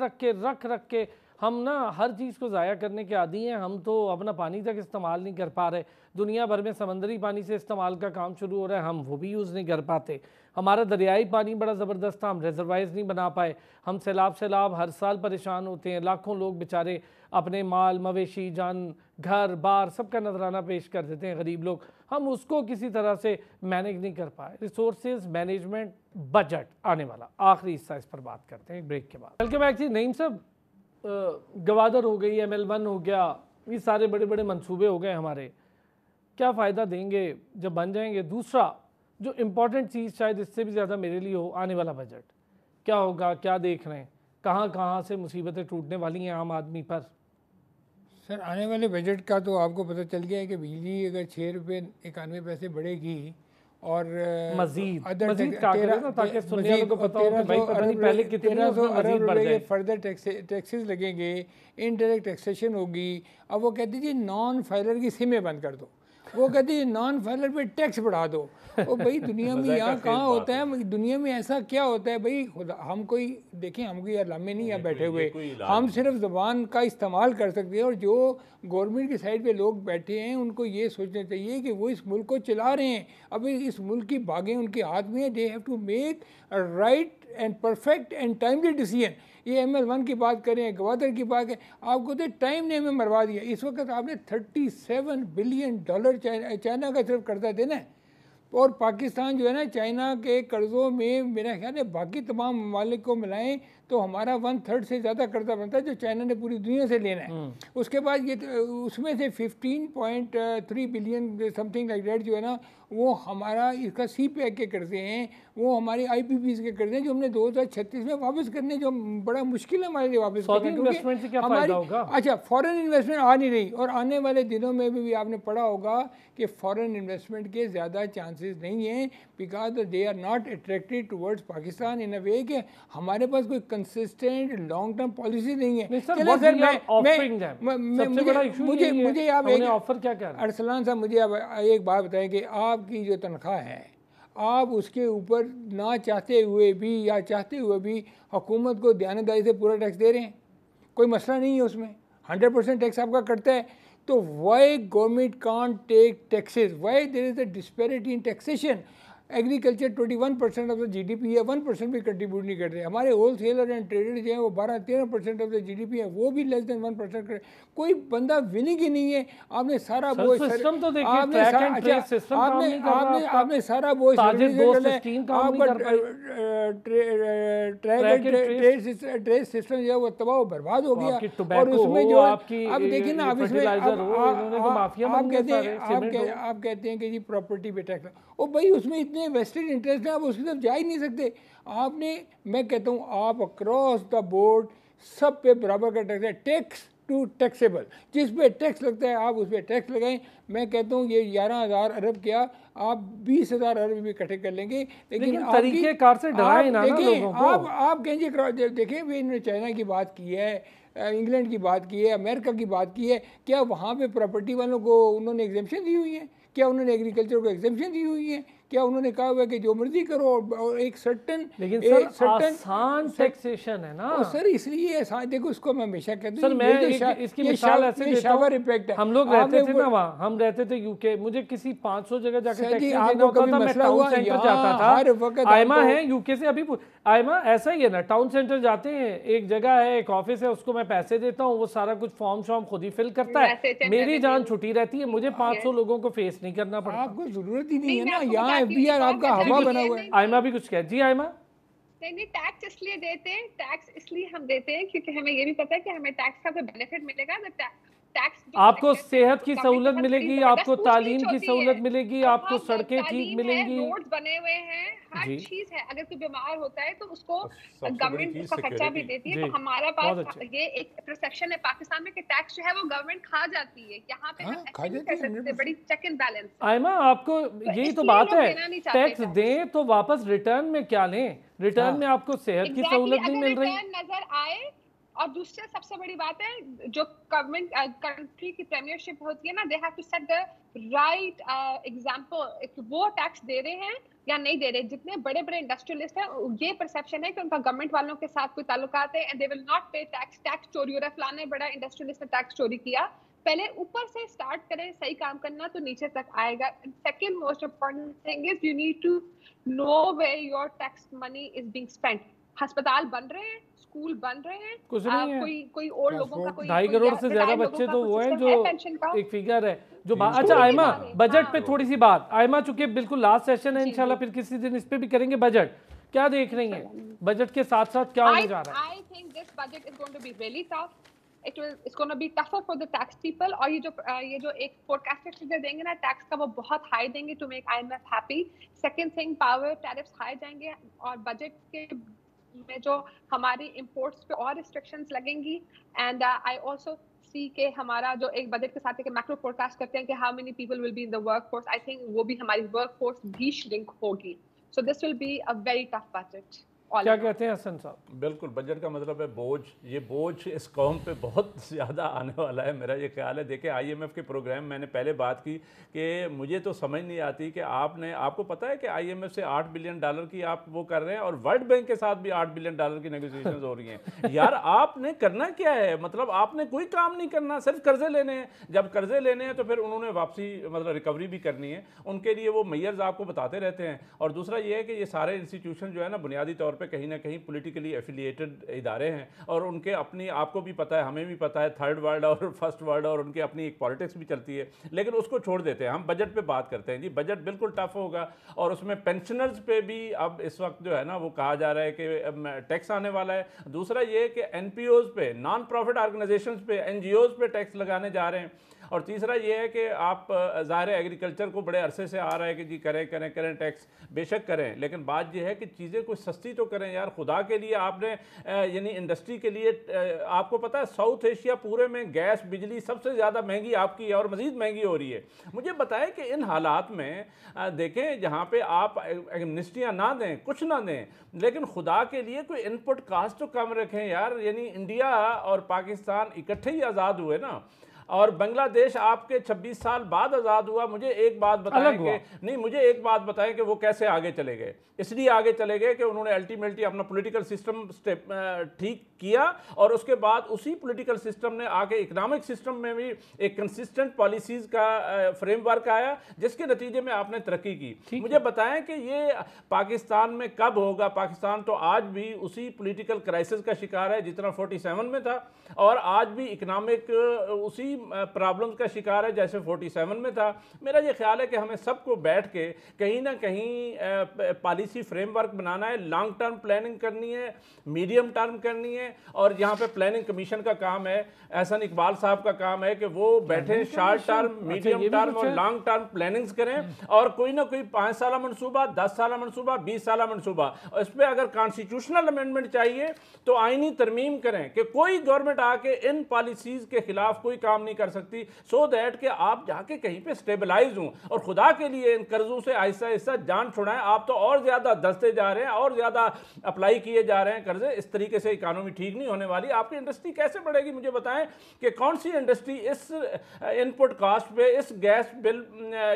के हम ना हर चीज़ को ज़ाया करने के आदी हैं। हम तो अपना पानी तक इस्तेमाल नहीं कर पा रहे, दुनिया भर में समंदरी पानी से इस्तेमाल का काम शुरू हो रहा है, हम वो भी यूज़ नहीं कर पाते। हमारा दरियाई पानी बड़ा ज़बरदस्त था, हम रिजर्वाइज नहीं बना पाए। हम सैलाब हर साल परेशान होते हैं, लाखों लोग बेचारे अपने माल मवेशी जान घर बार सबका नजराना पेश कर देते हैं, गरीब लोग। हम उसको किसी तरह से मैनेज नहीं कर पाए। रिसोर्सेज मैनेजमेंट बजट आने वाला आखिरी हिस्सा, इस पर बात करते हैं ब्रेक के बाद। वेलकम बैक जी। नईम साहब, गवादर हो गई, ML1 हो गया, ये सारे बड़े बड़े मंसूबे हो गए हमारे, क्या फ़ायदा देंगे जब बन जाएंगे? दूसरा जो इम्पॉर्टेंट चीज़ शायद इससे भी ज़्यादा मेरे लिए हो, आने वाला बजट क्या होगा, क्या देख रहे हैं, कहाँ से मुसीबतें टूटने वाली हैं आम आदमी पर? सर आने वाले बजट का तो आपको पता चल गया है कि बिजली अगर 6 रुपये 91 पैसे बढ़ेगी और मजीद ताकि सुनने वालों को पता हो कि भाई पता नहीं पहले कितने अरब रुपए के फर्दर टैक्सेस लगेंगे, इनडायरेक्ट टैक्सेशन होगी। अब वो कहती जी नॉन फाइलर की सिमें बंद कर दो, वो कहती है नॉन फाइलर पे टैक्स बढ़ा दो। ओ भाई दुनिया में यहाँ कहाँ होता है, दुनिया में ऐसा क्या होता है भाई? खुदा हम कोई देखें, हम कोई अलामे नहीं यहाँ बैठे हुए, हम सिर्फ ज़बान का इस्तेमाल कर सकते हैं। और जो गवर्नमेंट की साइड पे लोग बैठे हैं उनको ये सोचना चाहिए कि वो इस मुल्क को चला रहे हैं। अभी इस मुल्क की बागें उनके हाथ में है। They have to make a right and perfect and timely decision. ये ML1 की बात करें, गवादर की बात है, आपको तो टाइम ने हमें मरवा दिया। इस वक्त आपने $37 बिलियन चाइना का सिर्फ कर्जा देना है। और पाकिस्तान जो है ना, चाइना के कर्ज़ों में मेरा ख्याल है बाकी तमाम ममालिक को मिलाएं तो हमारा 1/3 से ज़्यादा कर्जा बनता है जो चाइना ने पूरी दुनिया से लेना है। उसके बाद ये उसमें से 15.3 बिलियन समथिंग लाइक दैट जो है ना, वो हमारा इसका CPEC के कर्जे हैं, वो हमारे IPPs के कर्जे हैं जो हमने 2036 में वापस करने, जो बड़ा मुश्किल है हमारे लिए वापस करना। हमारी अच्छा फॉरेन इन्वेस्टमेंट आ नहीं रही, और आने वाले दिनों में भी आपने पढ़ा होगा कि फॉरेन इन्वेस्टमेंट के ज़्यादा चांसेस नहीं हैं, because they are not attracted towards Pakistan in a way कि हमारे पास कोई कंसिस्टेंट लॉन्ग टर्म पॉलिसी नहीं है। मुझे आप ऑफर क्या कर रहे हैं? अरसलान साहब मुझे आप एक बात बताएं कि आपकी जो तनख्वाह है, आप उसके ऊपर ना चाहते हुए भी या चाहते हुए भी हुकूमत को दयानतदारी से पूरा टैक्स दे रहे हैं, कोई मसला नहीं है उसमें, 100% टैक्स आपका करता है। तो why government can't take taxes, why there is a disparity in taxation? Agriculture 21% of the GDP है, 1% भी कंट्रीब्यूट नहीं कर रहे। हमारे होलसेलर एंड ट्रेडर जो हैं वो 12-13% ऑफ द GDP है, वो भी लेस देन 1% कर। कोई बंदा विलिंग ही नहीं है। आपने सारा बोझ सिस्टम तो देखिए, आपने सारा बोझ ट्रेड सिस्टम जो है वो तबाह बर्बाद हो गया। और उसमें जो आप देखिए ना, अब इसमें आप कहते हैं कि जी प्रॉपर्टी पे टैक्स, ओ भाई उसमें इतने वेस्टेड इंटरेस्ट है, आप उसकी तरफ जा ही नहीं सकते। आपने, मैं कहता हूँ आप अक्रॉस द बोर्ड सब पे बराबर का टैक्स है, टैक्स टू टैक्सेबल, जिस पे टैक्स लगता है आप उस पर टैक्स लगाएं। मैं कहता हूँ ये 11,000 अरब क्या, आप 20,000 अरब भी इकट्ठे कर लेंगे। लेकिन तरीकेकार से डराएं ना लोगों को। आप कहेंगे देखिए भाई इन्होंने चाइना की बात की है, इंग्लैंड की बात की है, अमेरिका की बात की है, क्या वहाँ पे प्रॉपर्टी वालों को उन्होंने एग्जेम्पशन दी हुई है? क्या उन्होंने एग्रीकल्चर को एग्जेम्पशन दी हुई है? क्या उन्होंने कहा हुआ है कि जो मर्जी करो और एक सर्टन, लेकिन सर आसान टैक्सेशन है ना सर, इसलिए देखो उसको मैं हमेशा कहता हूं, सर मैं इसकी मिसाल ऐसे देता हूं, इफेक्ट है। हम लोग रहते थे ना वहाँ, हम रहते थे UK, मुझे किसी 500 जगह जाकर टैक्स देना होता था, मैं टाउन सेंटर जाता था। आयमा है UK से, अभी आयमा ऐसा ही है ना, टाउन सेंटर जाते हैं, एक जगह है, एक ऑफिस है, उसको मैं पैसे देता हूँ, वो सारा कुछ फॉर्म शॉर्म खुद ही फिल करता है, मेरी जान छुट्टी रहती है, मुझे 500 लोगों को फेस नहीं करना पड़ता। आपको जरूरत ही नहीं है ना, यहाँ FDR आपका हवा बना हुआ है। आयमा भी कुछ कह जी। आयमा नहीं, टैक्स इसलिए देते हैं, टैक्स इसलिए हम देते हैं क्योंकि हमें ये भी पता है कि हमें टैक्स का कोई बेनिफिट मिलेगा। टैक्स आपको सेहत की सहूलत मिलेगी, आपको तालीम की सहूलत मिलेगी, आपको सड़कें ठीक मिलेंगी, रोड्स बने हुए हैं, हर जी। चीज है। अगर कोई बीमार होता है तो उसको और सबसे बड़ी गवर्नमेंट चीज़ उसका खर्चा भी सिक्योरिटी। देती है। जी, तो हमारा बहुत पास अच्छे। ये एक परसेप्शन है पाकिस्तान में कि टैक्स जो है वो गवर्नमेंट खा जाती है। यहाँ पे हम हाँ, खा ऐसे नहीं जाती कर है सकते, 100%। बड़ी चेक एंड बैलेंस है। आयमा, आपको तो यही तो इसलिए बात लोग है, देना नहीं चाहते टैक्स दें तो वापस रिटर्न में क्या लें? रिटर्न हाँ में आपको सेहत की एग्जैक्टली सहूलत नहीं अगर मिल रही। रिटर्न नजर आए। और दूसरा सबसे बड़ी बात है, जो गवर्नमेंट कंट्री की प्रीमियरशिप होती है ना, they have to set the right example. वो टैक्स दे रहे हैं या नहीं दे रहे। जितने बड़े बड़े इंडस्ट्रियलिस्ट हैं, ये परसेप्शन है कि उनका गवर्नमेंट वालों के साथ कोई ताल्लुकात है एंड दे विल नॉट पे टैक्स। टैक्स चोरी हो रहा है, फलाने बड़ा इंडस्ट्रियलिस्ट ने टैक्स चोरी किया। पहले ऊपर से स्टार्ट करें सही काम करना, तो नीचे तक आएगा। Second most important thing is you need to know where your tax money is being spent. अस्पताल बन रहे हैं, स्कूल बन रहे हैं, कुछ नहीं है। कोई और लोगों का कोई 2.5 करोड़ से ज्यादा रिटायर्ड लोगों बच्चे का तो कोई वो हैं सिस्टम जो है पेंशन का। एक फिगर है जो तीन अच्छा स्कूल आयमा, नहीं जा रहे। बजट हाँ। पे थोड़ी सी बात। आयमा, चूंकि बिल्कुल लास्ट सेशन है, जी, इंशाल्लाह जी। फिर किसी दिन इस पे भी करेंगे। बजट क्या देख रही हैं? बजट के साथ साथ क्या होने जा रहा है? I think this budget is going to be really tough. It's going to be tougher for the tax people. और ये जो एक forecasted figure देंगे ना टैक्स का, वो बहुत हाई देंगे to make IMF happy. Second thing, power tariffs high जाएंगे, और बजट के में जो हमारी imports पे और restrictions लगेंगी. And I also see के हमारा जो एक बजट के साथ एक मैक्रो फोरकास्ट करते हैं कि how many people will be in the workforce. I think वो भी हमारी workforce भी shrink होगी. So this will be a very tough budget. क्या कहते हैं हसन साहब? बिल्कुल, बजट का मतलब है बोझ। ये बोझ इस कौम पे बहुत ज़्यादा आने वाला है, मेरा ये ख्याल है। देखिए, आईएमएफ के प्रोग्राम, मैंने पहले बात की कि मुझे तो समझ नहीं आती कि आपको पता है कि आईएमएफ से $8 बिलियन की आप वो कर रहे हैं, और वर्ल्ड बैंक के साथ भी $8 बिलियन की नेगोशिएशंस हो रही हैं। यार, आपने करना क्या है? मतलब आपने कोई काम नहीं करना, सिर्फ कर्जे लेने हैं। जब कर्जे लेने हैं तो फिर उन्होंने वापसी, मतलब रिकवरी भी करनी है, उनके लिए वो मेयर्स आपको बताते रहते हैं। और दूसरा ये है कि ये सारे इंस्टीट्यूशन जो है ना, बुनियादी तौर पे कहीं ना कहीं पॉलिटिकली एफिलिएटेड इदारे हैं, और उनके अपनी, आपको भी पता है, हमें भी पता है, थर्ड वर्ल्ड और फर्स्ट वर्ल्ड, और उनकी अपनी एक पॉलिटिक्स भी चलती है। लेकिन उसको छोड़ देते हैं, हम बजट पे बात करते हैं। जी, बजट बिल्कुल टफ होगा, और उसमें पेंशनर्स पे भी अब इस वक्त जो है ना, वो कहा जा रहा है कि टैक्स आने वाला है। दूसरा ये है कि एनपीओज पे, नॉन प्रॉफिट ऑर्गेनाइजेशंस पे, एनजीओज पे टैक्स लगाने जा रहे हैं। और तीसरा ये है कि आप, ज़ाहिर है एग्रीकल्चर को बड़े अरसे से आ रहा है कि जी करें टैक्स, बेशक करें, लेकिन बात ये है कि चीज़ें कुछ सस्ती तो करें यार, खुदा के लिए। आपने यानी इंडस्ट्री के लिए, आपको पता है साउथ एशिया पूरे में गैस बिजली सबसे ज़्यादा महंगी आपकी है, और मज़ीद महंगी हो रही है। मुझे बताएं कि इन हालात में देखें, जहाँ पे आप एमनेस्टियाँ ना दें, कुछ ना दें, लेकिन खुदा के लिए कोई इनपुट कास्ट तो कम रखें यार। यानी इंडिया और पाकिस्तान इकट्ठे ही आज़ाद हुए ना, और बांग्लादेश आपके 26 साल बाद आज़ाद हुआ। मुझे एक बात बताएं कि नहीं, मुझे एक बात बताएं कि वो कैसे आगे चले गए। इसलिए आगे चले गए कि उन्होंने अल्टीमेटली अपना पॉलिटिकल सिस्टम ठीक किया, और उसके बाद उसी पॉलिटिकल सिस्टम ने आके इकोनॉमिक सिस्टम में भी एक कंसिस्टेंट पॉलिसीज़ का फ्रेमवर्क आया, जिसके नतीजे में आपने तरक्की की। मुझे बताएं कि ये पाकिस्तान में कब होगा? पाकिस्तान तो आज भी उसी पॉलिटिकल क्राइसिस का शिकार है जितना 47 में था, और आज भी इकोनॉमिक उसी प्रॉब्लम्स का शिकार है जैसे 47 में था। मेरा ये ख्याल है कि हमें सबको बैठ के कहीं ना कहीं पॉलिसी फ्रेमवर्क बनाना है, लॉन्ग टर्म प्लानिंग करनी है, मीडियम टर्म करनी है, और यहाँ पे प्लानिंग कमीशन का काम है, एहसन इकबाल साहब का काम है कि वो बैठे शॉर्ट टर्म, मीडियम टर्म और लॉन्ग टर्म प्लानिंग्स करें, और कोई ना कोई 5 साल मनसूबा, 10 साल मनसूबा, 20 साल मनसूबा। और इस पर अगर कॉन्स्टिट्यूशनल अमेंडमेंट चाहिए तो आईनी तरमीम करें कि कोई गवर्नमेंट आके इन पॉलिसीज के खिलाफ कोई काम नहीं कर सकती, सो दैट कि आप जाके कहीं पे स्टेबलाइज हों। और खुदा के लिए इन कर्जों से आहिस्ता आहिस्ता जान छुड़ाएं। आप तो और ज्यादा दसते जा रहे हैं, और ज्यादा अप्लाई किए जा रहे हैं कर्जे। इस तरीके से इकोनॉमी ठीक नहीं होने वाली। आपकी इंडस्ट्री कैसे बढ़ेगी? मुझे बताएं कि कौन सी इंडस्ट्री इस इनपुट कास्ट पे, इस गैस बिल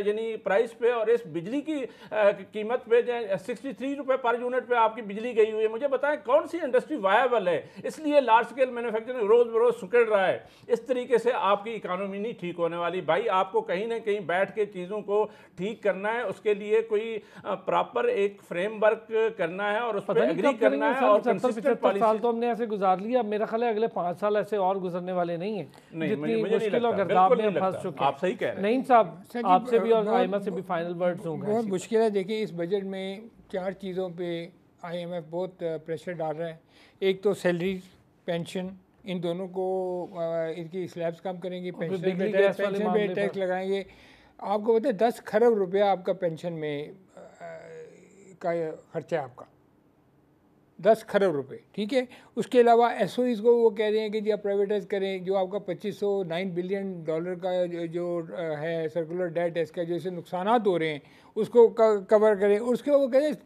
यानी प्राइस पे, और इस बिजली की कीमत पे 63 रुपए पर यूनिट पे आपकी बिजली गई हुई है। मुझे बताएं कौन सी इंडस्ट्री वायबल है? इसलिए लार्ज स्केल मैन्युफैक्चरिंग रोज बरोज सुकड़ रहा है। इस तरीके से आपकी इकोनॉमी नहीं ठीक होने वाली भाई। आपको कहीं ना कहीं बैठ के चीज़ों को ठीक करना है, उसके लिए कोई प्रॉपर एक फ्रेमवर्क करना है, और उस पर एग्री करना है, और 70-75 साल तो हमने ऐसे गुजार लिया। मेरा ख्याल है अगले 5 साल ऐसे और गुजरने वाले नहीं है, जितनी मुश्किल और गर्दाब में फंस चुके हैं। आप सही कह रहे हैं। नहीं साहब, आपसे भी और आइमा से भी फाइनल वर्ड्स होंगे। बहुत मुश्किल है। देखिए, इस बजट में 4 चीज़ों पे IMF बहुत प्रेशर डाल रहा है। एक तो सैलरी, पेंशन, इन दोनों को इनकी स्लैब्स कम करेंगे, पेंशन बिजली पे गैस वाले मामले टैक्स पर। लगाएंगे। आपको पता है 10 खरब रुपया आपका पेंशन में का खर्चा है आपका, 10 खरब रुपए, ठीक है। उसके अलावा एसओईज को वो कह रहे हैं कि जी आप प्राइवेटाइज करें, जो आपका 2509 बिलियन डॉलर का जो है सर्कुलर डेट है इसका, जो इससे नुकसान हो रहे हैं उसको कवर करें। उसके बाद वो कह रहे हैं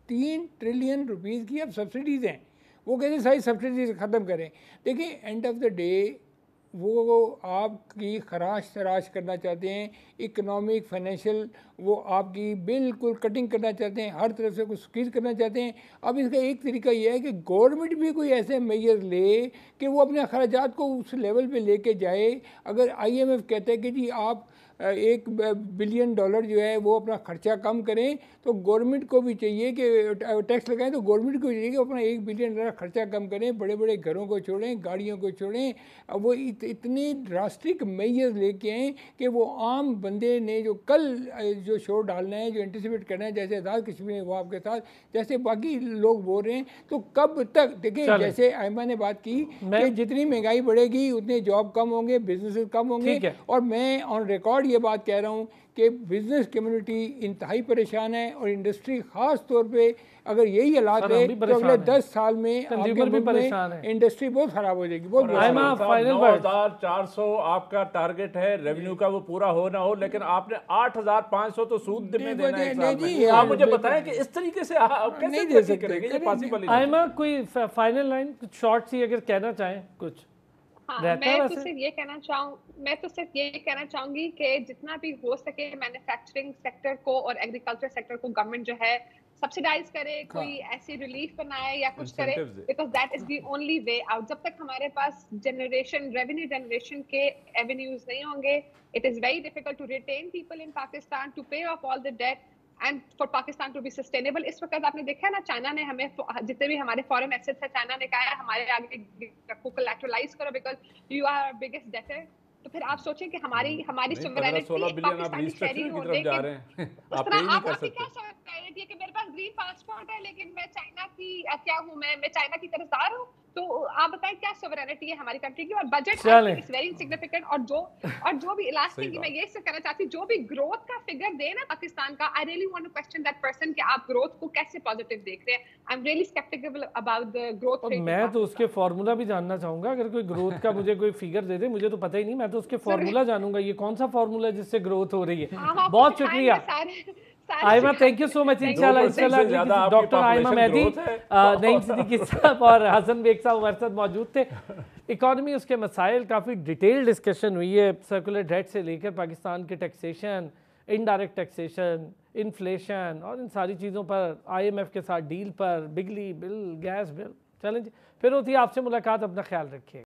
3 ट्रिलियन रुपीज़ की अब सब्सिडीज़ हैं, वो कहते हैं सारी सब्सिडीज ख़त्म करें। देखिए एंड ऑफ द डे वो आपकी खराश तराश करना चाहते हैं, इकोनॉमिक फाइनेंशियल वो आपकी बिल्कुल कटिंग करना चाहते हैं, हर तरफ से कुछ स्क्वीज करना चाहते हैं। अब इसका एक तरीका यह है कि गवर्नमेंट भी कोई ऐसे मेजर ले कि वो अपने अखराजात को उस लेवल पे लेके जाए। अगर आईएमएफ कहता है कि जी आप $1 बिलियन जो है वो अपना खर्चा कम करें, तो गवर्नमेंट को भी चाहिए कि टैक्स लगाएं, तो गवर्नमेंट को चाहिए कि अपना $1 बिलियन खर्चा कम करें, बड़े बड़े घरों को छोड़ें, गाड़ियों को छोड़ें। अब वो इतने ड्रास्टिक मेजर्स लेके आएँ कि वो आम बंदे ने जो कल जो शो डालना है, जो एंटिसिपेट करना है, जैसे आज़ाद कश्मीर में हुआ आपके साथ, जैसे बाकी लोग बोल रहे हैं, तो कब तक देखिए जैसे आयमा ने बात की कि जितनी महंगाई बढ़ेगी उतने जॉब कम होंगे, बिजनेस कम होंगे। और मैं ऑन रिकॉर्ड ये बात कह रहा हूँ कि बिजनेस कम्युनिटी इंतहाई परेशान है, और इंडस्ट्री ख़ास तौर पे अगर यही हालात रहे तो अगले 10 साल में कंज्यूमर भी परेशान है, इंडस्ट्री बहुत ख़राब हो जाएगी। बहुत 9400 आपका टारगेट है रेवेन्यू का, वो पूरा हो ना हो, लेकिन आपने 8500 तो सूद में देना है साल में। आप मुझे बताएं कि इस तरीके से आप कैसे दे करेंगे, ये पॉसिबल नहीं। आयमा कोई फाइनल लाइन कुछ शॉर्ट सी अगर कहना चाहें कुछ? हाँ, मैं तो सिर्फ ये कहना चाहूंगी कि जितना भी हो सके मैन्युफैक्चरिंग सेक्टर को और एग्रीकल्चर सेक्टर को गवर्नमेंट जो है सब्सिडाइज करे, कोई ऐसी रिलीफ बनाए या कुछ करे, because that is the only way out. जब तक हमारे पास रेवेन्यू जनरेशन के एवेन्यूज नहीं होंगे, it is very difficult to retain people in Pakistan, to pay off all the debt and for Pakistan to be sustainable. इस वक्त आपने देखा है ना, चाइना ने हमें जितने भी हमारे फॉरेन एसेट्स है, चाइना ने कहा है हमारे आगे को कोलैटरलाइज करो because you are biggest debtor. तो फिर आप सोचें कि हमारी सोवरेनिटी पाकिस्तानी शहरी होने के उस तरह आप क्या सोवरेनिटी है कि मेरे पास ग्रीन पासपोर्ट है लेकिन मैं चाइना की क्या हूँ, मैं चाइना की कर्जदार हूँ। तो आप बताएं क्या सोवरेनिटी है हमारी कंट्री की। और बजट इज वेरी इनसिग्निफिकेंट। और जो भी लास्ट थिंग मैं ये कहना चाहती हूँ, जो भी ग्रोथ का फिगर दे ना पाकिस्तान का, I really want to question that person कि आप ग्रोथ को कैसे पॉजिटिव देख रहे हैं। I am really sceptical about the growth rate. मैं तो उसके फॉर्मूला भी जानना चाहूंगा, अगर कोई ग्रोथ का मुझे कोई फिगर दे दे, मुझे तो पता ही नहीं, मैं तो उसके फॉर्मूला जानूंगा, ये कौन सा फॉर्मूला है जिससे ग्रोथ हो रही है। बहुत शुक्रिया Aima, thank you so much. इंशाल्लाह डॉक्टर आयमा मेहदी, नईम सिद्दीकी साहब और हसन बेग साहब हमारे साथ मौजूद थे। इकॉनमी, उसके मसाइल, काफ़ी डिटेल डिस्कशन हुई है, सर्कुलर डेट से लेकर पाकिस्तान के टैक्सेशन, इनडायरेक्ट टैक्सेशन, इन्फ्लेशन और इन सारी चीज़ों पर, IMF के साथ डील पर, बिजली बिल, गैस बिल। चलें जी, फिर होती है आपसे मुलाकात, अपना ख्याल रखिए।